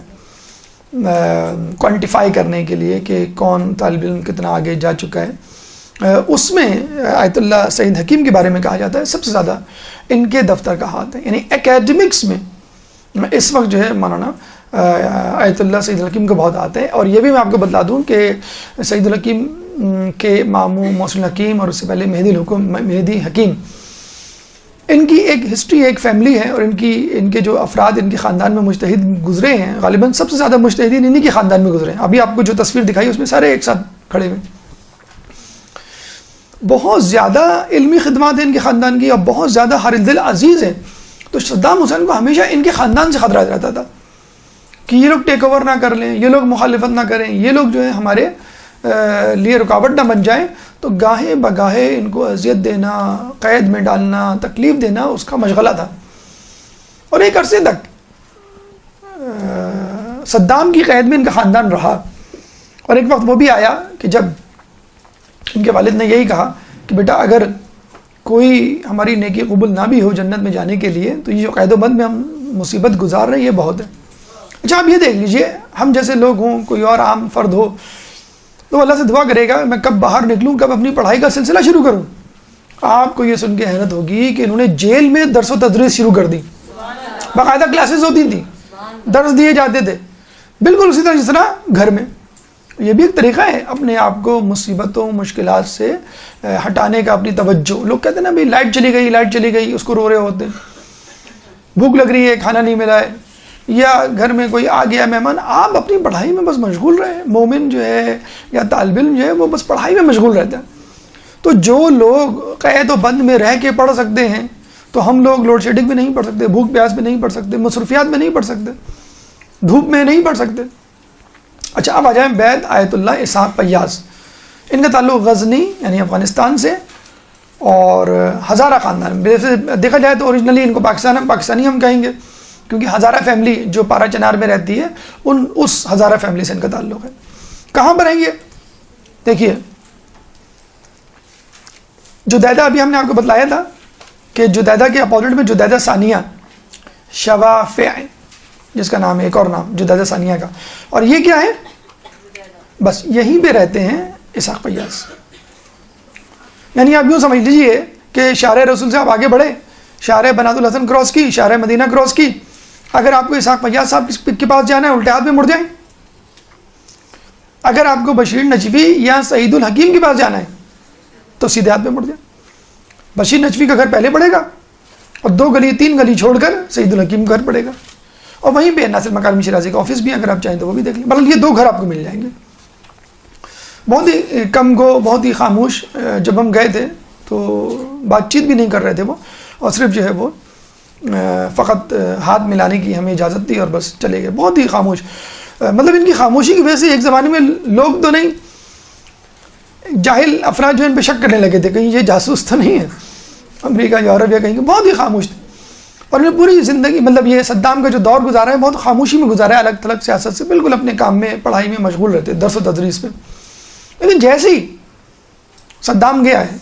کوانٹیفائی کرنے کے لیے کہ کون طالب علم کتنا آگے جا چکا ہے، اس میں آیت اللہ سعید حکیم کے بارے میں کہا جاتا ہے سب سے زیادہ ان کے دفتر کا ہاتھ ہے. یعنی اکیڈمکس میں اس وقت جو ہے مولانا آیت اللہ سعید الحکیم کو بہت آتا ہے. اور یہ بھی میں آپ کو بتلا دوں کہ سعید الحکیم کے ماموں محسن الحکیم اور اس سے پہلے مہدی حکیم، ان کی ایک ہسٹری، ایک فیملی ہے، اور ان کے جو افراد ان کے خاندان میں مجتہد گزرے ہیں، غالباً سب سے زیادہ مجتہدین انہی کے خاندان میں گزرے ہیں. ابھی آپ کو جو تصویر دکھائی اس میں سارے ایک ساتھ کھڑے ہوئے. بہت زیادہ علمی خدمات ہیں ان کے خاندان کی، اور بہت زیادہ ہر دل عزیز ہیں. تو صدام حسین کو ہمیشہ ان کے خاندان سے خطرہ رہتا تھا کہ یہ لوگ ٹیک اوور نہ کر لیں، یہ لوگ مخالفت نہ کریں، یہ لوگ جو ہے ہمارے لیے رکاوٹ نہ بن جائیں. تو گاہے بگاہے ان کو اذیت دینا، قید میں ڈالنا، تکلیف دینا اس کا مشغلہ تھا. اور ایک عرصے تک صدام کی قید میں ان کا خاندان رہا. اور ایک وقت وہ بھی آیا کہ جب ان کے والد نے یہی کہا کہ بیٹا اگر کوئی ہماری نیکی قبول نہ بھی ہو جنت میں جانے کے لیے، تو یہ جو قید و بند میں ہم مصیبت گزار رہے ہیں یہ بہت ہے. اچھا آپ یہ دیکھ لیجئے، ہم جیسے لوگ ہوں، کوئی اور عام فرد ہو، تو اللہ سے دعا کرے گا میں کب باہر نکلوں، کب اپنی پڑھائی کا سلسلہ شروع کروں. آپ کو یہ سن کے حیرت ہوگی کہ انہوں نے جیل میں درس و تدریس شروع کر دی. باقاعدہ کلاسز ہوتی تھیں، درس دیے جاتے تھے، بالکل اسی طرح جس طرح گھر میں. یہ بھی ایک طریقہ ہے اپنے آپ کو مصیبتوں مشکلات سے ہٹانے کا، اپنی توجہ. لوگ کہتے ہیں نا بھائی لائٹ چلی گئی اس کو رو رہے ہوتے ہیں، بھوک لگ رہی ہے کھانا نہیں ملا ہے، یا گھر میں کوئی آ گیا مہمان. آپ اپنی پڑھائی میں بس مشغول رہے. مومن جو ہے یا طالب علم جو ہے وہ بس پڑھائی میں مشغول رہتا ہے. تو جو لوگ قید و بند میں رہ کے پڑھ سکتے ہیں، تو ہم لوگ لوڈ شیڈنگ میں نہیں پڑھ سکتے، بھوک پیاس میں نہیں پڑھ سکتے، مصروفیات میں نہیں پڑھ سکتے، دھوپ میں نہیں پڑھ سکتے. اچھا اب آ جائیں بیت آیت اللہ اسحاق فیاض. ان کا تعلق غزنی یعنی افغانستان سے اور ہزارہ خاندان میں. دیکھا جائے تو اوریجنلی ان کو پاکستانی ہم کہیں گے، کیونکہ ہزارہ فیملی جو پارا چنار میں رہتی ہے اس ہزارہ فیملی سے ان کا تعلق ہے. کہاں پر ہیں یہ؟ دیکھیے جدیدہ، ابھی ہم نے آپ کو بتلایا تھا کہ جدیدہ کے اپوزٹ میں جدیدہ ثانیہ شوافع، جس کا نام ہے ایک اور نام جدیدہ ثانیہ کا. اور یہ کیا ہے؟ بس یہیں پہ رہتے ہیں اسحاق فیاض. یعنی آپ یوں سمجھ لیجئے کہ شارع رسول سے آپ آگے بڑھے، شارع بنات الحسن کراس کی، شارع مدینہ کراس کی، اگر آپ کو اسحاق فیاض صاحب کے پاس جانا ہے الٹے ہاتھ میں مڑ جائیں. اگر آپ کو بشیر نجوی یا سعید الحکیم کے پاس جانا ہے تو سیدھے ہاتھ میں مڑ جائیں. بشیر نجوی کا گھر پہلے پڑے گا، اور 2 گلی 3 گلی چھوڑ کر سعید الحکیم کا گھر پڑے گا. اور وہیں پہ ناصر مکارمی شیرازی کا آفس بھی اگر آپ چاہیں تو وہ بھی دیکھ لیں. مطلب یہ 2 گھر آپ کو مل جائیں گے. بہت ہی کم گو، بہت ہی خاموش. جب ہم گئے تھے تو بات چیت بھی نہیں کر رہے تھے وہ، اور صرف جو ہے وہ فقط ہاتھ ملانے کی ہمیں اجازت دی اور بس چلے گئے. بہت ہی خاموش. مطلب ان کی خاموشی کی وجہ سے ایک زمانے میں لوگ تو نہیں، جاہل افراد جو ان پہ شک کرنے لگے تھے کہیں یہ جاسوس تو نہیں ہے، امریکہ یورپ یا کہیں. بہت ہی خاموش تھے. اور انہوں نے پوری زندگی مطلب یہ صدام کا جو دور گزارا ہے بہت خاموشی میں گزارا ہے، الگ تھلگ سیاست سے، بالکل اپنے کام میں پڑھائی میں مشغول رہتے، درس و تدریس میں. لیکن جیسے ہی صدام گیا ہے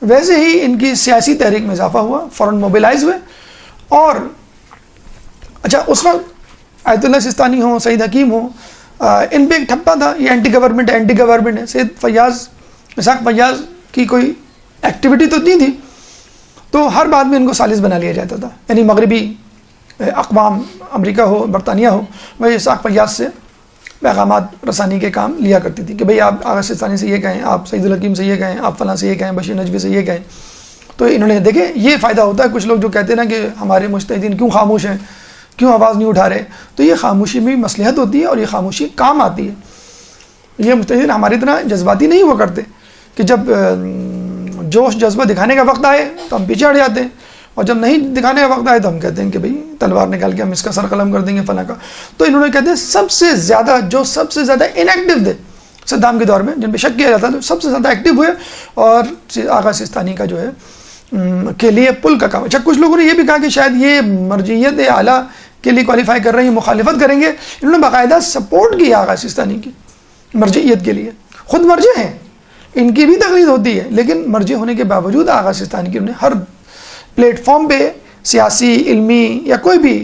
ویسے ہی ان کی سیاسی تحریک میں اضافہ ہوا، فوراً موبلائز ہوئے. اور اچھا اس وقت آیت اللہ سستانی ہوں، سعید حکیم ہوں، ان پہ ایک ٹھپا تھا یہ اینٹی گورنمنٹ ہے. سید فیاض، اسحاق فیاض کی کوئی ایکٹیویٹی تو نہیں تھی تو ہر بات میں ان کو سالس بنا لیا جاتا تھا. یعنی مغربی اقوام، امریکہ ہو، برطانیہ ہو، وہ اسحاق فیاض سے پیغامات رسانی کے کام لیا کرتی تھی کہ بھئی آپ آغا سستانی سے یہ کہیں، آپ سعید الحکیم سے یہ کہیں، آپ فلاں سے یہ کہیں، بشیر نجوی سے یہ کہیں. تو انہوں نے دیکھیں یہ فائدہ ہوتا ہے. کچھ لوگ جو کہتے ہیں نا کہ ہمارے مجتہدین کیوں خاموش ہیں، کیوں آواز نہیں اٹھا رہے، تو یہ خاموشی میں مصلحت ہوتی ہے اور یہ خاموشی کام آتی ہے. یہ مجتہدین ہماری طرح جذباتی نہیں ہوا کرتے کہ جب جوش جذبہ دکھانے کا وقت آئے تو ہم پیچھے ہٹ جاتے ہیں، اور جب نہیں دکھانے کا وقت آئے تو ہم کہتے ہیں کہ بھئی تلوار نکال کے ہم اس کا سر قلم کر دیں گے فلاں کا. تو انہوں نے کہتے ہیں سب سے زیادہ ان ایکٹیو تھے صدام کے دور میں، جن پہ شک کیا جاتا تھا، سب سے زیادہ ایکٹیو ہوئے اور آغا سستانی کا جو ہے کے لیے پل کا کام. اچھا کچھ لوگوں نے یہ بھی کہا کہ شاید یہ مرجعیت اعلیٰ کے لیے کوالیفائی کر رہے ہیں، مخالفت کریں گے. انہوں نے باقاعدہ سپورٹ کی آغا سستانی کی مرجعیت کے لیے، خود مرجع ہیں، ان کی بھی تقلید ہوتی ہے، لیکن مرجع ہونے کے باوجود آغا سستانی کی انہوں نے ہر پلیٹ فارم پہ سیاسی، علمی یا کوئی بھی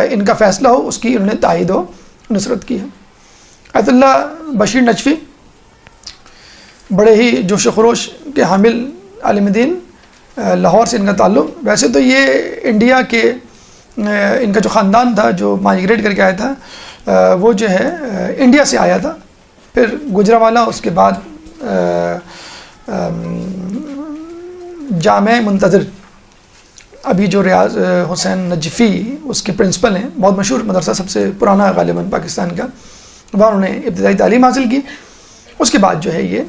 ان کا فیصلہ ہو اس کی انہوں نے تائید و نصرت کی ہے. آیت اللہ بشیر نجفی بڑے ہی جوش و خروش کے حامل عالم دین، لاہور سے ان کا تعلق. ویسے تو یہ انڈیا کے ان کا جو خاندان تھا جو مائیگریٹ کر کے آیا تھا وہ جو ہے انڈیا سے آیا تھا، پھر گجرانوالہ، اس کے بعد جامع منتظر، ابھی جو ریاض حسین نجفی اس کے پرنسپل ہیں، بہت مشہور مدرسہ، سب سے پرانا غالباً پاکستان کا، وہاں انہوں نے ابتدائی تعلیم حاصل کی. اس کے بعد جو ہے یہ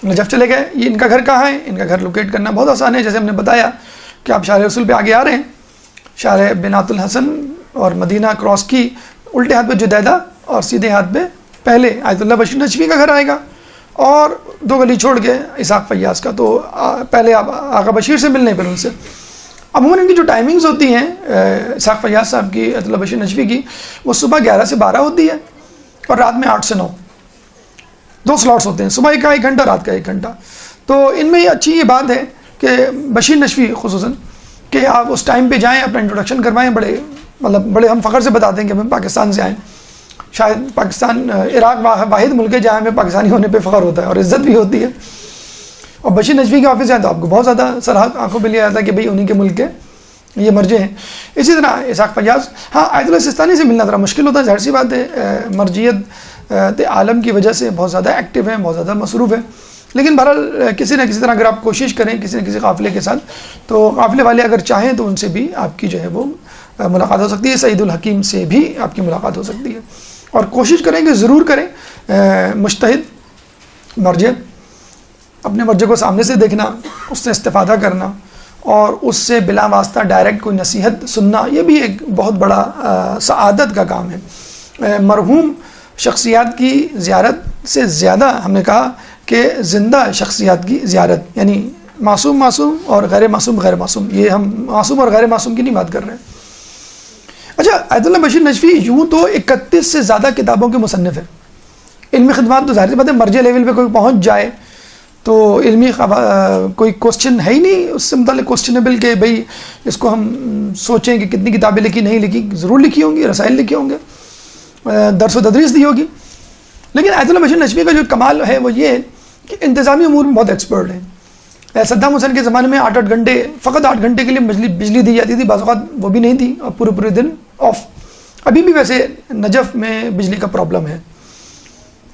نجف چلے گئے. یہ ان کا گھر کہاں ہے؟ ان کا گھر لوکیٹ کرنا بہت آسان ہے. جیسے ہم نے بتایا کہ آپ شارع رسول پہ آگے آ رہے ہیں، شارع بنات الحسن اور مدینہ کراس کی، الٹے ہاتھ پہ جدیدہ اور سیدھے ہاتھ پہ پہلے آیت اللہ بشیر نجفی کا گھر آئے گا، اور 2 گلی چھوڑ کے اسحاق فیاض کا. تو پہلے آپ آقا بشیر سے ملنے، پھر ان سے. عموماً ان کی جو ٹائمنگز ہوتی ہیں اسحاق فیاض صاحب کی، آیت اللہ بشیر نجفی کی، وہ صبح 11 سے 12 ہوتی ہے اور رات میں 8 سے 9. 2 سلاٹس ہوتے ہیں، صبح کا 1 گھنٹہ، رات کا 1 گھنٹہ. تو ان میں یہ بات ہے کہ بشیر نجفی خصوصاً کہ آپ اس ٹائم پہ جائیں، اپنا انٹروڈکشن کروائیں. بڑے ہم فخر سے بتاتے ہیں کہ ہم پاکستان سے آئیں. شاید پاکستان، عراق واحد ملک ہے جہاں ہمیں پاکستانی ہونے پہ فخر ہوتا ہے اور عزت بھی ہوتی ہے. اور بشیر نجفی کے آفس جائیں تو آپ کو بہت زیادہ سرحد آنکھوں پہ لیا جاتا ہے کہ بھئی انہی کے ملک کے یہ مرجع ہیں. اسی طرح اسحاق فیاض، ہاں آیت اللہ سستانی سے ملنا ذرا مشکل ہوتا ہے، ظاہر سی بات ہے، مرجعیت عالم کی وجہ سے بہت زیادہ ایکٹیو ہیں، بہت زیادہ مصروف ہیں. لیکن بہرحال کسی نہ کسی طرح اگر آپ کوشش کریں کسی نہ کسی قافلے کے ساتھ، تو قافلے والے اگر چاہیں تو ان سے بھی آپ کی جو ہے وہ ملاقات ہو سکتی ہے. سعید الحکیم سے بھی آپ کی ملاقات ہو سکتی ہے. اور کوشش کریں کہ ضرور کریں مجتہد مرجع، اپنے مرجع کو سامنے سے دیکھنا، اس سے استفادہ کرنا اور اس سے بلا واسطہ ڈائریکٹ کوئی نصیحت سننا، یہ بھی ایک بہت بڑا سعادت کا کام ہے. مرحوم شخصیات کی زیارت سے زیادہ ہم نے کہا کہ زندہ شخصیات کی زیارت، یعنی معصوم اور غیر معصوم، یہ ہم معصوم اور غیر معصوم کی نہیں بات کر رہے ہیں. اچھا آیت اللہ بشیر نجفی یوں تو 31 سے زیادہ کتابوں کے مصنف ہیں. علمی خدمات تو ظاہر سی بات ہے، مرجع لیول پہ کوئی پہنچ جائے تو علمی کوئی کوسچن ہے ہی نہیں اس سے متعلق کوسچنیبل کہ بھئی اس کو ہم سوچیں کہ کتنی کتابیں لکھی نہیں لکھی. ضرور لکھی ہوں گی، رسائل لکھے ہوں گے، درس و تدریس دی ہوگی. لیکن آیت اللہ بشیر نجفی کا جو کمال ہے وہ یہ کہ انتظامی امور میں بہت ایکسپرٹ ہیں. صدام حسین کے زمانے میں 8 گھنٹے، فقط 8 گھنٹے کے لیے بجلی دی جاتی تھی، بعض اوقات وہ بھی نہیں تھی، اور پورے دن آف. ابھی بھی ویسے نجف میں بجلی کا پرابلم ہے.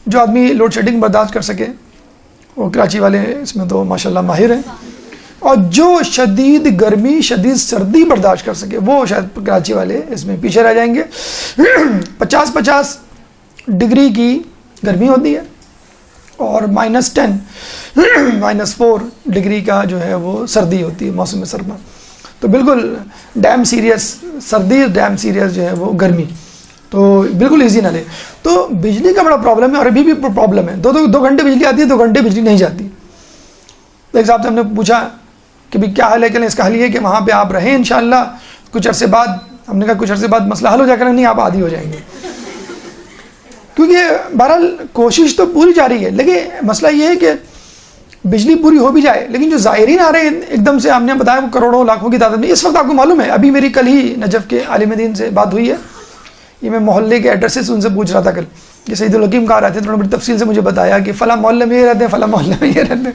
جو آدمی لوڈ شیڈنگ برداشت کر سکے وہ کراچی والے اس میں تو ماشاءاللہ ماہر ہیں، اور جو شدید گرمی، شدید سردی برداشت کر سکے وہ شاید کراچی والے اس میں پیچھے رہ جائیں گے. 50 ڈگری کی گرمی ہوتی ہے اور -10 -4 ڈگری کا جو ہے وہ سردی ہوتی ہے موسم سرما. تو بالکل ڈیم سیریس سردی، ڈیم سیریس جو ہے وہ گرمی، تو بالکل ایزی نہ لے. تو بجلی کا بڑا پرابلم ہے، اور ابھی بھی پرابلم ہے. 2 گھنٹے بجلی آتی ہے، 2 گھنٹے بجلی نہیں جاتی. ایک صاحب سے ہم نے پوچھا کہ بھی کیا حل ہے، کہ اس کا حل یہ ہے کہ وہاں پہ آپ رہیں انشاءاللہ، کچھ عرصے بعد ہم نے کہا کچھ عرصے بعد مسئلہ حل ہو جائے گا، نہیں آپ عادی ہو جائیں گے، کیونکہ بہرحال کوشش تو پوری جاری ہے، لیکن مسئلہ یہ ہے کہ بجلی پوری ہو بھی جائے لیکن جو زائرین آ رہے ہیں ایک دم سے، ہم نے بتایا وہ کروڑوں لاکھوں کی تعداد میں، اس وقت آپ کو معلوم ہے ابھی میری کل ہی نجف کے عالم دین سے بات ہوئی ہے، یہ میں محلے کے ایڈریسز ان سے پوچھ رہا تھا کل کہ سعید الحکیم کہاں رہتے ہیں، تو انہوں نے بڑی تفصیل سے مجھے بتایا کہ فلاں محلے میں یہ رہتے ہیں، فلاں محلے میں یہ رہتے ہیں،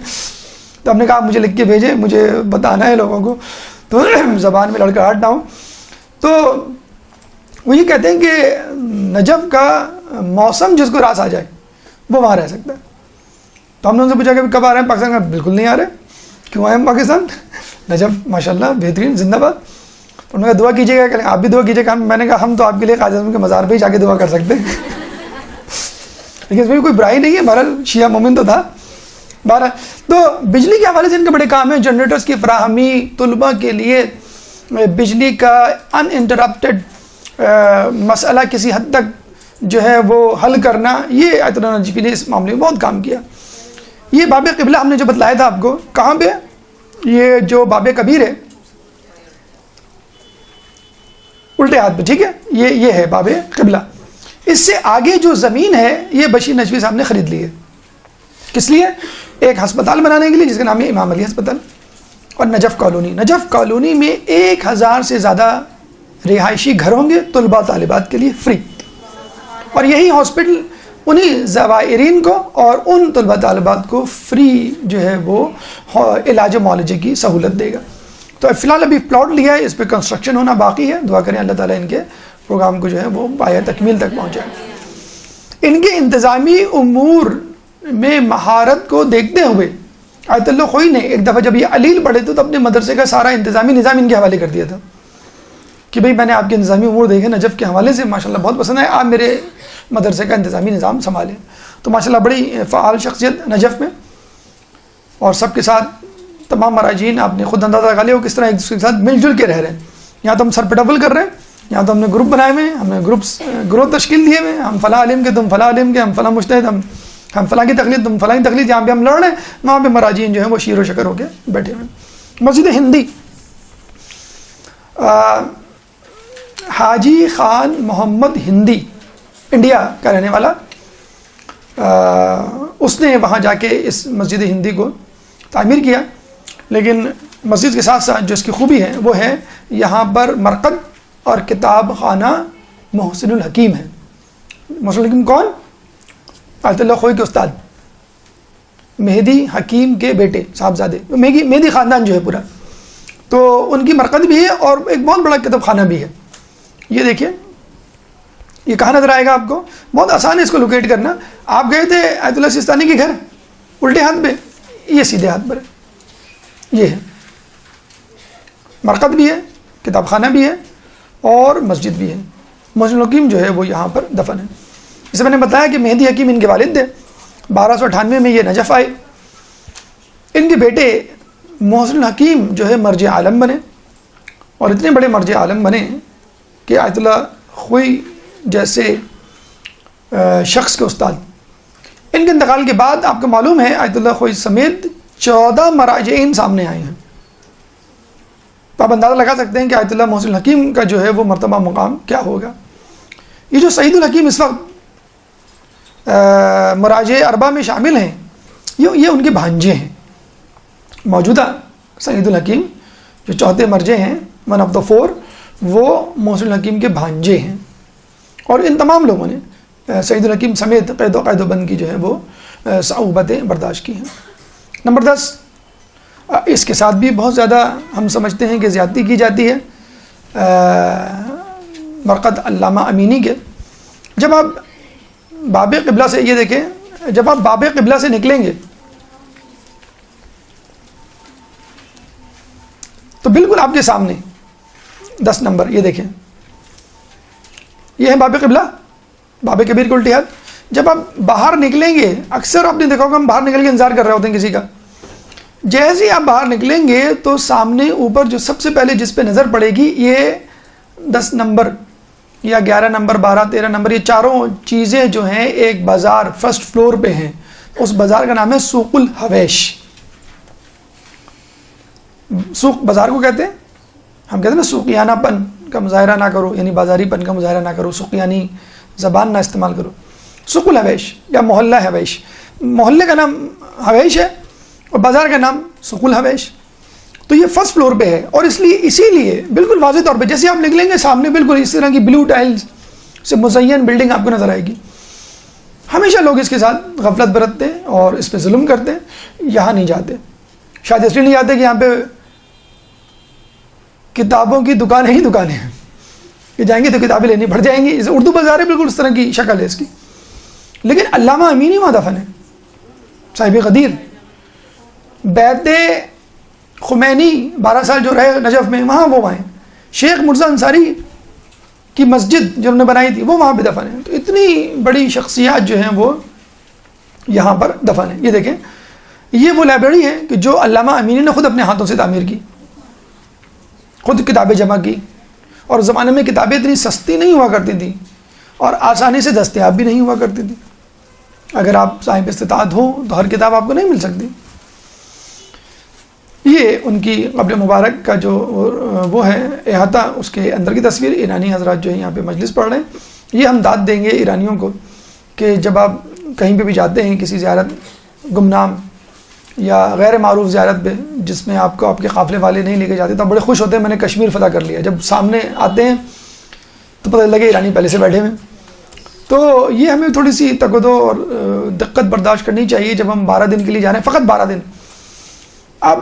تو ہم نے کہا آپ مجھے لکھ کے بھیجیں، مجھے بتانا ہے لوگوں کو تو زبان میں لڑکڑاہٹ نہ ہو۔ تو وہ یہ کہتے ہیں کہ نجف کا موسم جس کو راس آ جائے وہ وہاں رہ سکتا ہے۔ تو ہم نے ان سے پوچھا کہ کب آ رہے ہیں پاکستان کا، بالکل نہیں آ رہے، کیوں آئے ہم پاکستان، نجف ماشاءاللہ بہترین، زندہ باد۔ تو انہوں نے کہا دعا کیجیے گا، کہ آپ بھی دعا کیجیے گا۔ میں نے کہا ہم تو آپ کے لیے قائد اعظم کے مزار پہ ہی جا کے دعا کر سکتے ہیں لیکن اس میں کوئی برائی نہیں ہے، بہرحال شیعہ مومن تو تھا۔ بہرحال تو بجلی کے حوالے سے ان کے بڑے کام ہیں، جنریٹرز کی فراہمی، طلباء کے لیے بجلی کا ان انٹرپٹیڈ مسئلہ کسی حد تک جو ہے وہ حل کرنا، یہ آیت اللہ نجفی نے اس معاملے میں بہت کام کیا۔ یہ باب قبلہ ہم نے جو بتلایا تھا آپ کو، کہاں پہ؟ یہ جو باب کبیر ہے الٹے ہاتھ پہ، ٹھیک ہے، یہ ہے باب قبلہ۔ اس سے آگے جو زمین ہے یہ بشیر نجفی صاحب نے خرید لی ہے، کس لیے؟ ایک ہسپتال بنانے کے لیے جس کا نام ہے امام علی ہسپتال، اور نجف کالونی۔ نجف کالونی میں 1000 سے زیادہ رہائشی گھر ہوں گے طلباء طالبات کے لیے فری، اور یہی ہاسپٹل انہی زائرین کو اور ان طلباء طالبات کو فری جو ہے وہ علاج معالجے کی سہولت دے گا۔ تو فی الحال ابھی پلاٹ لیا ہے، اس پہ کنسٹرکشن ہونا باقی ہے، دعا کریں اللہ تعالیٰ ان کے پروگرام کو جو ہے وہ پایہ تکمیل تک پہنچائے۔ ان کے انتظامی امور میں مہارت کو دیکھتے ہوئے آیت اللہ خوئی نے ایک دفعہ جب یہ علیل پڑھے تو اپنے مدرسے کا سارا انتظامی نظام ان کے حوالے کر دیا تھا کہ بھئی میں نے آپ کے انتظامی امور دیکھے نجف کے حوالے سے، ماشاءاللہ بہت پسند ہے، آپ میرے مدرسے کا انتظامی نظام سنبھالیں۔ تو ماشاءاللہ بڑی فعال شخصیت نجف میں، اور سب کے ساتھ تمام مراجعین آپ نے خود اندازہ لگا لیا وہ کس طرح ایک دوسرے کے ساتھ مل جل کے رہ رہے ہیں۔ یہاں تو ہم سر پہ ڈبل کر رہے ہیں، یہاں تو ہم نے گروپ بنائے ہوئے ہیں، ہم نے گروپ تشکیل دیے ہوئے ہیں، ہم فلاں عالم کے تم فلاں عالم کے، ہم فلاں مجتہد، ہم فلاں کی تقلید تم فلاں کی تقلید، یہاں پہ ہم لڑ رہے ہیں، وہاں پہ مراجعین جو ہیں وہ شیر و شکر ہو کے بیٹھے ہوئے ہیں۔ مسجد ہندی، حاجی خان محمد ہندی انڈیا کا رہنے والا، اس نے وہاں جا کے اس مسجد ہندی کو تعمیر کیا، لیکن مسجد کے ساتھ ساتھ جو اس کی خوبی ہے وہ ہے یہاں پر مرقد اور کتاب خانہ محسن الحکیم ہے۔ محسن الحکیم کون؟ آیت اللہ خوئی کے استاد، مہدی حکیم کے بیٹے صاحبزادے، مہدی خاندان جو ہے پورا، تو ان کی مرقد بھی ہے اور ایک بہت بڑا کتاب خانہ بھی ہے۔ یہ دیکھیے یہ کہاں نظر آئے گا آپ کو؟ بہت آسان ہے اس کو لوکیٹ کرنا۔ آپ گئے تھے آیت اللہ سیستانی کے گھر الٹے ہاتھ پہ، یہ سیدھے ہاتھ پر ہے، یہ ہے مرقد بھی ہے، کتاب خانہ بھی ہے اور مسجد بھی ہے۔ محسن الحکیم جو ہے وہ یہاں پر دفن ہے۔ جسے میں نے بتایا کہ مہدی حکیم ان کے والد تھے، 1298 میں یہ نجف آئے۔ ان کے بیٹے محسن الحکیم جو ہے مرجع عالم بنے، اور اتنے بڑے مرجع عالم بنے کہ آیت اللہ خوئی جیسے شخص کے استاد، ان کے انتقال کے بعد آپ کو معلوم ہے آیت اللہ خوئی سمیت 14 مراجعین سامنے آئے ہیں۔ تو آپ اندازہ لگا سکتے ہیں کہ آیت اللہ محسن الحکیم کا جو ہے وہ مرتبہ مقام کیا ہوگا۔ یہ جو سعید الحکیم اس وقت مراجع اربعہ میں شامل ہیں، یہ ان کے بھانجے ہیں۔ موجودہ سعید الحکیم جو چوتھے مرجع ہیں، 1 of the 4، وہ محسن الحکیم کے بھانجے ہیں، اور ان تمام لوگوں نے سعید الحکیم سمیت قید و بند کی جو ہے وہ صعوبتیں برداشت کی ہیں۔ نمبر 10، اس کے ساتھ بھی بہت زیادہ ہم سمجھتے ہیں کہ زیادتی کی جاتی ہے مرقد علامہ امینی کے۔ جب آپ باب قبلہ سے، یہ دیکھیں، جب آپ باب قبلہ سے نکلیں گے تو بالکل آپ کے سامنے 10 نمبر، یہ دیکھیں، یہ ہے باب قبلہ، باب کبیر کے الٹے ہاتھ۔ جب آپ باہر نکلیں گے، اکثر آپ نے دیکھا ہوگا ہم باہر نکل کے انتظار کر رہے ہوتے ہیں کسی کا، جیسے ہی آپ باہر نکلیں گے تو سامنے اوپر جو سب سے پہلے جس پہ نظر پڑے گی، یہ 10 نمبر یا 11 نمبر، 12، 13 نمبر، یہ چاروں چیزیں جو ہیں ایک بازار فرسٹ فلور پہ ہیں۔ اس بازار کا نام ہے سوق الحویش۔ سوق بازار کو کہتے ہیں، ہم کہتے ہیں نا سوقیانہ پن کا مظاہرہ نہ کرو، یعنی بازاری پن کا مظاہرہ نہ کرو، سوقیانی زبان نہ استعمال کرو. سوق الحویش یا محلہ حویش، محلے کا نام حویش ہے اور بازار کا نام سوق الحویش. تو یہ فرسٹ فلور پہ ہے، اور اسی لیے بالکل واضح طور پہ جیسے آپ نکلیں گے سامنے بالکل اس طرح کی بلو ٹائلز سے مزین بلڈنگ آپ کو نظر آئے گی. ہمیشہ لوگ اس کے ساتھ غفلت برتتے ہیں اور اس پہ ظلم کرتے ہیں. یہاں نہیں جاتے، شاید اس لیے نہیں جاتے کہ یہاں پہ کتابوں کی دکانیں ہی دکانیں ہیں کہ جائیں گے تو کتابیں لینی پڑ جائیں گی. اردو بازار ہے، بالکل اس طرح کی شکل ہے اس کی. لیکن علامہ امینی وہاں دفن ہے، صاحب قدیر. بیت خمینی 12 سال جو رہے نجف میں، وہاں ہیں. شیخ مرزا انصاری کی مسجد جو انہوں نے بنائی تھی وہ وہاں پہ دفن ہے. تو اتنی بڑی شخصیات جو ہیں وہ یہاں پر دفن ہیں. یہ دیکھیں، یہ وہ لائبریری ہے کہ جو علامہ امینی نے خود اپنے ہاتھوں سے تعمیر کی، خود کتابیں جمع کی. اور زمانے میں کتابیں اتنی سستی نہیں ہوا کرتی تھیں اور آسانی سے دستیاب بھی نہیں ہوا کرتی تھی. اگر آپ صاحب استطاعت ہوں تو ہر کتاب آپ کو نہیں مل سکتی. یہ ان کی قبر مبارک کا جو وہ ہے احاطہ، اس کے اندر کی تصویر. ایرانی حضرات جو ہیں یہاں پہ مجلس پڑھ رہے ہیں. یہ ہم داد دیں گے ایرانیوں کو کہ جب آپ کہیں پہ بھی جاتے ہیں کسی زیارت گمنام یا غیر معروف زیارت پہ جس میں آپ کو آپ کے قافلے والے نہیں لے کے جاتے، تو بڑے خوش ہوتے ہیں میں نے کشمیر فتح کر لیا. جب سامنے آتے ہیں تو پتہ لگے ایرانی پہلے سے بیٹھے ہوئے. تو یہ ہمیں تھوڑی سی تکدو اور دقت برداشت کرنی چاہیے جب ہم 12 دن کے لیے جا رہے ہیں، فقط 12 دن. اب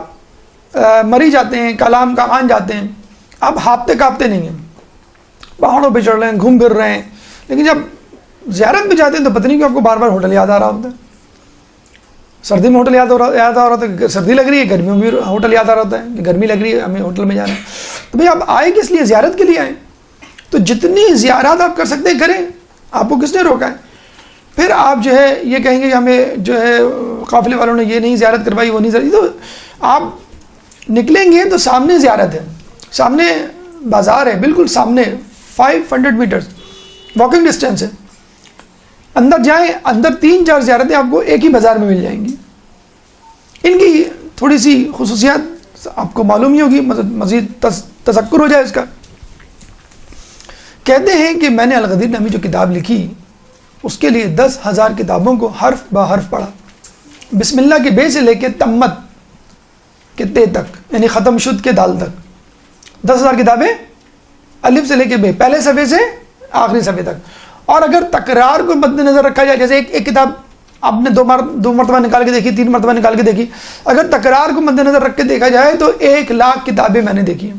مری جاتے ہیں، کلام کاغان جاتے ہیں، اب ہاپتے کاپتے نہیں ہیں، پہاڑوں پہ چڑھ رہے ہیں، گھوم پھر رہے ہیں. لیکن جب زیارت پہ جاتے ہیں تو پتہ نہیں کہ آپ کو بار بار ہوٹل یاد آ رہا ہوتا ہے. سردی میں ہوٹل یاد آ رہا ہوتا ہے، سردی لگ رہی ہے، گرمیوں میں ہوٹل یاد آ رہا ہوتا ہے کہ گرمی لگ رہی ہے، ہمیں ہوٹل میں جانا ہے. تو بھائی آپ آئے کس لیے؟ زیارت کے لیے آئے. تو جتنی زیارات آپ کر سکتے ہیں کریں، آپ کو کس نے روکا ہے؟ پھر آپ جو ہے یہ کہیں گے کہ ہمیں جو ہے قافلے والوں نے یہ نہیں زیارت کروائی، وہ نہیں زیارت. تو آپ نکلیں گے تو سامنے زیارت ہے، سامنے بازار ہے، بالکل سامنے 500 میٹرز واکنگ ڈسٹینس ہے. اندر جائیں، اندر 3-4 زیارتیں آپ کو ایک ہی بازار میں مل جائیں گی. ان کی تھوڑی سی خصوصیات آپ کو معلوم ہی ہوگی، مزید تذکر ہو جائے اس کا. کہتے ہیں کہ میں نے الغدیر نامی جو کتاب لکھی اس کے لیے 10,000 کتابوں کو حرف بہ حرف پڑھا. بسم اللہ کے بے سے لے کے تمت کے تے تک، یعنی ختم شد کے دال تک 10,000 کتابیں، الف سے لے کے بے، پہلے صفحے سے آخری صفحے تک. اور اگر تکرار کو مد نظر رکھا جائے، جیسے ایک کتاب آپ نے دو مرتبہ نکال کے دیکھی، 3 مرتبہ نکال کے دیکھی، اگر تکرار کو مد نظر رکھ کے دیکھا جائے تو 1,00,000 کتابیں میں نے دیکھی ہیں.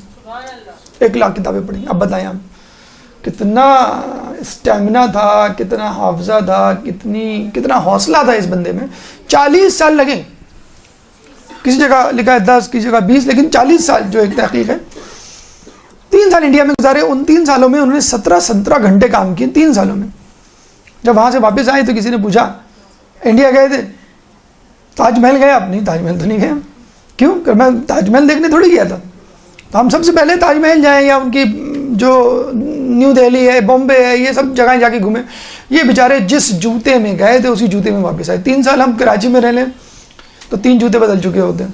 1,00,000 کتابیں پڑھی. اب بتائیں آپ کتنا اسٹیمنا تھا، کتنا حافظہ تھا، کتنا حوصلہ تھا اس بندے میں. 40 سال لگے. کسی جگہ لکھا ہے 10، کسی جگہ 20، لیکن 40 سال جو ایک تحقیق ہے. 3 سال انڈیا میں گزارے. ان 3 سالوں میں انہوں نے 17 گھنٹے کام کیے. 3 سالوں میں. جب وہاں سے واپس آئے تو کسی نے پوچھا انڈیا گئے تھے؟ تاج محل گئے آپ؟ نہیں، تاج محل تو نہیں گئے. کیوں؟ کہ میں تاج محل دیکھنے تھوڑی گیا تھا. تو ہم سب سے پہلے تاج محل جائیں یا ان کی جو نیو دہلی ہے، بامبے ہے، یہ سب جگہیں جا کے گھومیں. یہ بیچارے جس جوتے میں گئے تھے اسی جوتے میں واپس آئے. 3 سال ہم کراچی میں رہ لیں تو 3 جوتے بدل چکے ہوتے ہیں.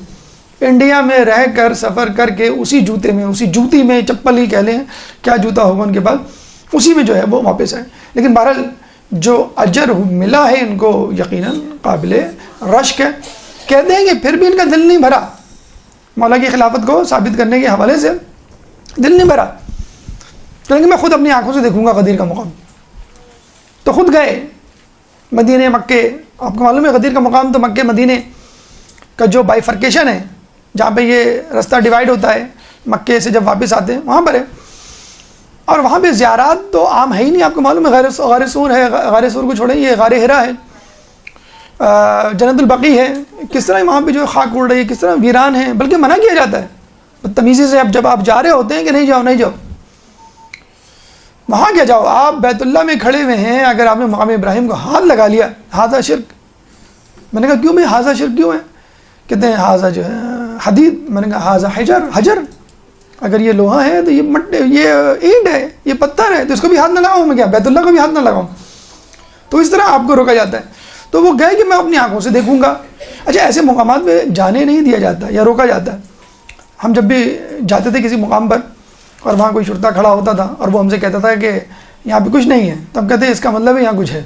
انڈیا میں رہ کر سفر کر کے اسی جوتے میں، اسی جوتی میں، چپل ہی کہہ لیں، کیا جوتا ہوگا ان کے پاس، اسی میں جو ہے وہ واپس آئے. لیکن بہرحال جو اجر ملا ہے ان کو یقیناً قابل رشک ہے. کہتے ہیں کہ پھر بھی ان کا دل نہیں بھرا، مولا کی خلافت کو ثابت کرنے کے حوالے سے دل نہیں بھرا. کہ میں خود اپنی آنکھوں سے دیکھوں گا غدیر کا مقام. تو خود گئے مدینے، مکے. آپ کو معلوم ہے غدیر کا مقام تو مکے مدینے کا جو بائیفرکیشن ہے، جہاں پہ یہ رستہ ڈیوائیڈ ہوتا ہے مکے سے جب واپس آتے ہیں، وہاں پر ہے. اور وہاں پہ زیارات تو عام ہے ہی نہیں. آپ کو معلوم ہے غار سور ہے، غار سور کو چھوڑیں، یہ غار ہرا ہے، جنت البقیع ہے. کس طرح وہاں پہ جو خاک اڑ رہی ہے، کس طرح ویران ہے. بلکہ منع کیا جاتا ہے بدتمیزی سے. اب جب آپ جا رہے ہوتے ہیں کہ نہیں جاؤ، نہیں جاؤ وہاں. کیا جاؤ؟ آپ بیت اللہ میں کھڑے ہوئے ہیں، اگر آپ نے مقام ابراہیم کو ہاتھ لگا لیا، ہاذا شرک. میں نے کہا کیوں بھائی ہاذا شرک کیوں ہے؟ کہتے ہیں ہاذا جو ہے حدید. میں نے کہا ہاذا حجر. اگر یہ لوہا ہے تو یہ اینٹ ہے، یہ پتھر ہے، تو اس کو بھی ہاتھ نہ لگاؤں میں؟ کیا بیت اللہ کو بھی ہاتھ نہ لگاؤں؟ تو اس طرح آپ کو روکا جاتا ہے. تو وہ گئے کہ میں اپنی آنکھوں سے دیکھوں گا. اچھا، ایسے مقامات پہ جانے نہیں دیا جاتا یا روکا جاتا ہے. ہم جب بھی جاتے تھے کسی مقام پر اور وہاں کوئی شرطا کھڑا ہوتا تھا اور وہ ہم سے کہتا تھا کہ یہاں پہ کچھ نہیں ہے، تب کہتے ہیں اس کا مطلب ہے یہاں کچھ ہے.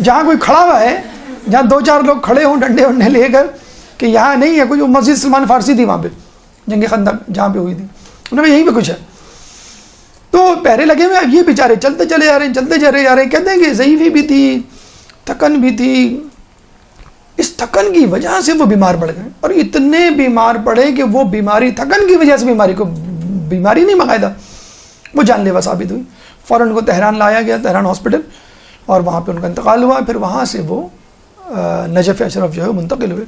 جہاں کوئی کھڑا ہوا ہے، جہاں 2-4 لوگ کھڑے ہوں ڈنڈے وڈے لے کر کہ یہاں نہیں ہے کچھ، مسجد سلمان فارسی تھی وہاں پہ، جنگ خندق جہاں پہ ہوئی تھی، انہوں نے یہیں پہ کچھ ہے. تو پہرے لگے ہوئے، اب یہ بیچارے چلتے چلے جا رہے ہیں، چلتے چلے جا رہے ہیں. کہتے ہیں کہ ضعیفی بھی تھی، تھکن بھی تھی. اس تھکن کی وجہ سے وہ بیمار پڑ گئے، اور اتنے بیمار پڑے کہ وہ بیماری تھکن کی وجہ سے بیماری نہیں باقاعدہ وہ جان لیوا ثابت ہوئی. فوراً کو تہران لایا گیا، تہران ہاسپٹل، اور وہاں پہ ان کا انتقال ہوا. پھر وہاں سے وہ نجف اشرف جو ہے منتقل ہوئے.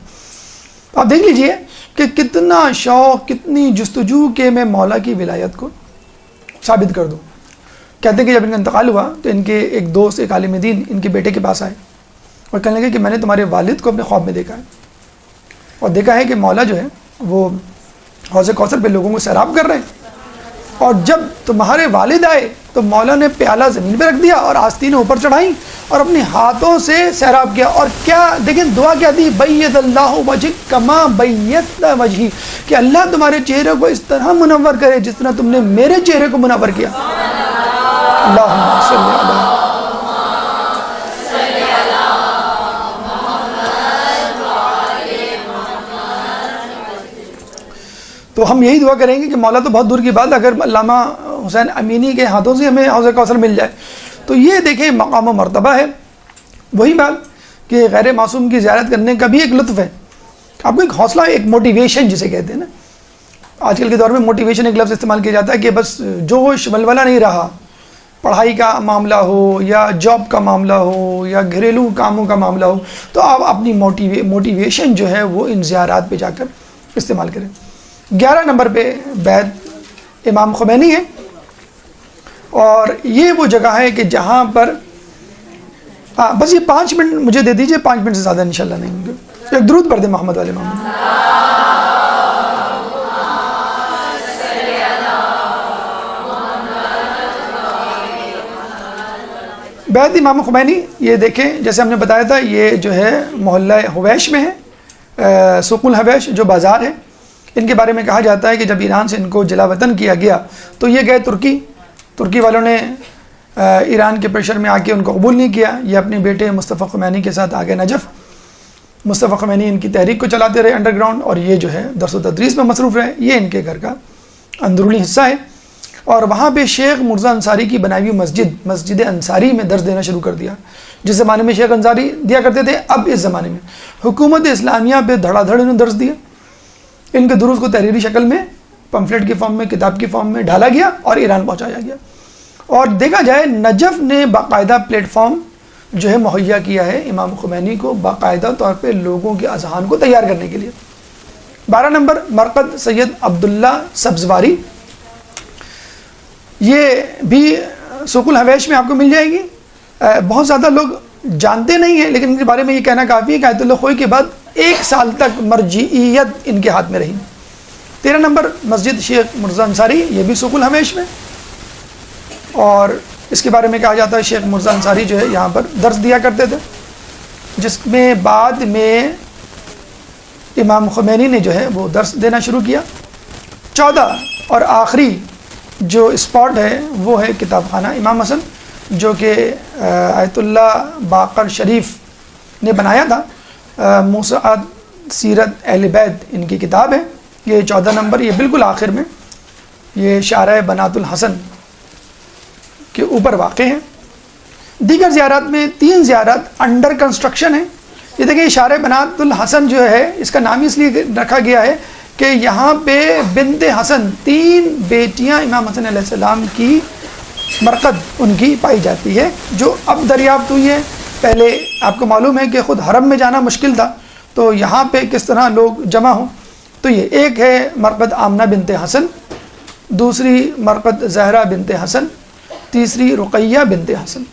آپ دیکھ لیجئے کہ کتنا شوق، کتنی جستجو کہ میں مولا کی ولایت کو ثابت کر دوں. کہتے ہیں کہ جب ان کا انتقال ہوا تو ان کے ایک دوست، ایک عالم دین ان کے بیٹے کے پاس آئے اور کہنے لگے کہ میں نے تمہارے والد کو اپنے خواب میں دیکھا ہے، اور دیکھا ہے کہ مولا جو ہے وہ حوض کوثر پہ لوگوں کو سیراب کر رہے ہیں، اور جب تمہارے والد آئے تو مولا نے پیالہ زمین پہ رکھ دیا اور آستینیں اوپر چڑھائیں اور اپنے ہاتھوں سے سیراب کیا. اور کیا دیکھیں دعا کیا تھی، بیض اللہ وجہک کما بیضت وجہی، کہ اللہ تمہارے چہرے کو اس طرح منور کرے جس طرح تم نے میرے چہرے کو منور کیا. اللہم صلی اللہ. تو ہم یہی دعا کریں گے کہ مولا تو بہت دور کی بات، اگر علامہ حسین امینی کے ہاتھوں سے ہمیں حوض کوثر مل جائے تو یہ دیکھیں مقام و مرتبہ ہے. وہی بات کہ غیر معصوم کی زیارت کرنے کا بھی ایک لطف ہے. آپ کو ایک حوصلہ، ایک موٹیویشن جسے کہتے ہیں نا، آج کل کے دور میں موٹیویشن ایک لفظ استعمال کیا جاتا ہے کہ بس جوش ولولہ نہیں رہا، پڑھائی کا معاملہ ہو یا جاب کا معاملہ ہو یا گھریلو کاموں کا معاملہ ہو، تو آپ اپنی موٹیویشن جو ہے وہ ان زیارات پہ جا کر استعمال کریں. 11 نمبر پہ بیت امام خمینی ہے، اور یہ وہ جگہ ہے کہ جہاں پر بس یہ 5 منٹ مجھے دے دیجئے، 5 منٹ سے زیادہ انشاءاللہ نہیں ہوں گے. ایک درود پڑھ دیں محمد والے محمد. بیت امام خمینی یہ دیکھیں، جیسے ہم نے بتایا تھا یہ جو ہے محلہ حویش میں ہے، سوق الحویش جو بازار ہے. ان کے بارے میں کہا جاتا ہے کہ جب ایران سے ان کو جلا وطن کیا گیا تو یہ گئے ترکی والوں نے ایران کے پریشر میں آ کے ان کو قبول نہیں کیا. یہ اپنے بیٹے مصطفیٰ خمینی کے ساتھ آگے نجف. مصطفیٰ خمینی ان کی تحریک کو چلاتے رہے انڈر گراؤنڈ، اور یہ جو ہے درس و تدریس میں مصروف رہے. یہ ان کے گھر کا اندرونی حصہ ہے. اور وہاں پہ شیخ مرزا انصاری کی بنائی ہوئی مسجد انصاری میں درس دینا شروع کر دیا. جس زمانے میں شیخ انصاری دیا کرتے تھے، اب اس زمانے میں حکومت اسلامیہ پہ دھڑا دھڑ انہوں نے درس دیا. ان کے دروس کو تحریری شکل میں، پمفلٹ کی فارم میں، کتاب کی فارم میں ڈالا گیا اور ایران پہنچایا گیا. اور دیکھا جائے نجف نے باقاعدہ پلیٹ فارم جو ہے مہیا کیا ہے امام خمینی کو باقاعدہ طور پہ لوگوں کے اذہان کو تیار کرنے کے لیے. 12 نمبر مرقد سید عبداللہ سبزواری، یہ بھی سوق الحویش میں آپ کو مل جائے گی. بہت زیادہ لوگ جانتے نہیں ہیں، لیکن ان کے بارے میں یہ کہنا کافی ہے کہ آیت اللہ خوئی کے بعد 1 سال تک مرجعیت ان کے ہاتھ میں رہی. 13 نمبر مسجد شیخ مرزا انصاری، یہ بھی سوق الحویش میں، اور اس کے بارے میں کہا جاتا ہے شیخ مرزا انصاری جو ہے یہاں پر درس دیا کرتے تھے، جس میں بعد میں امام خمینی نے جو ہے وہ درس دینا شروع کیا. 14 اور آخری جو اسپاٹ ہے وہ ہے کتاب خانہ امام حسن، جو کہ آیت اللہ باقر شریف نے بنایا تھا. موسوعات سیرت اہل بیت ان کی کتاب ہے. یہ 14 نمبر، یہ بالکل آخر میں، یہ شارع بنات الحسن کے اوپر واقع ہے. دیگر زیارات میں 3 زیارات انڈر کنسٹرکشن ہیں. یہ دیکھیں شارع بنات الحسن جو ہے اس کا نام اس لیے رکھا گیا ہے کہ یہاں پہ بنت حسن، 3 بیٹیاں امام حسن علیہ السلام کی مرقد ان کی پائی جاتی ہے، جو اب دریافت ہوئی ہے. پہلے آپ کو معلوم ہے کہ خود حرم میں جانا مشکل تھا، تو یہاں پہ کس طرح لوگ جمع ہوں. تو یہ ایک ہے مرقد آمنہ بنت حسن، دوسری مرقد زہرا بنت حسن، تیسری رقیہ بنت حسن.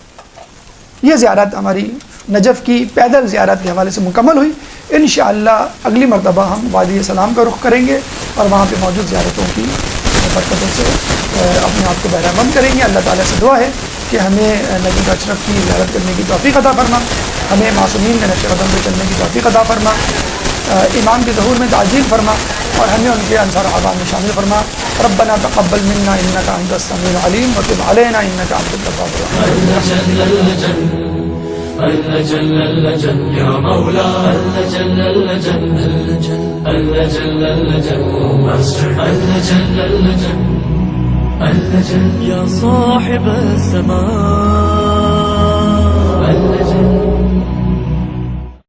یہ زیارت ہماری نجف کی پیدل زیارت کے حوالے سے مکمل ہوئی. انشاءاللہ اگلی مرتبہ ہم وادی سلام کا رخ کریں گے اور وہاں پہ موجود زیارتوں کی برکتوں سے اپنے آپ کو بہرہ مند کریں گے. اللہ تعالیٰ سے دعا ہے کہ ہمیں نبی اشرف کی زیارت کرنے کی توفیق عطا فرما، ہمیں معصومین کے نقش قدم پہ چلنے کی توفیق عطا فرما، ایمان کے ظہور میں تعجیل فرما. اور ہمیں ان کے انصار اعظام میں شامل فرما. ربنا تقبل منا انك انت السميع العليم وتب علينا انك انت التواب الرحيم. اللجل اللجل يا مولا اللجل اللجل اللجل اللجل اللجل اللجل اللجل يا صاحب السماء اللجل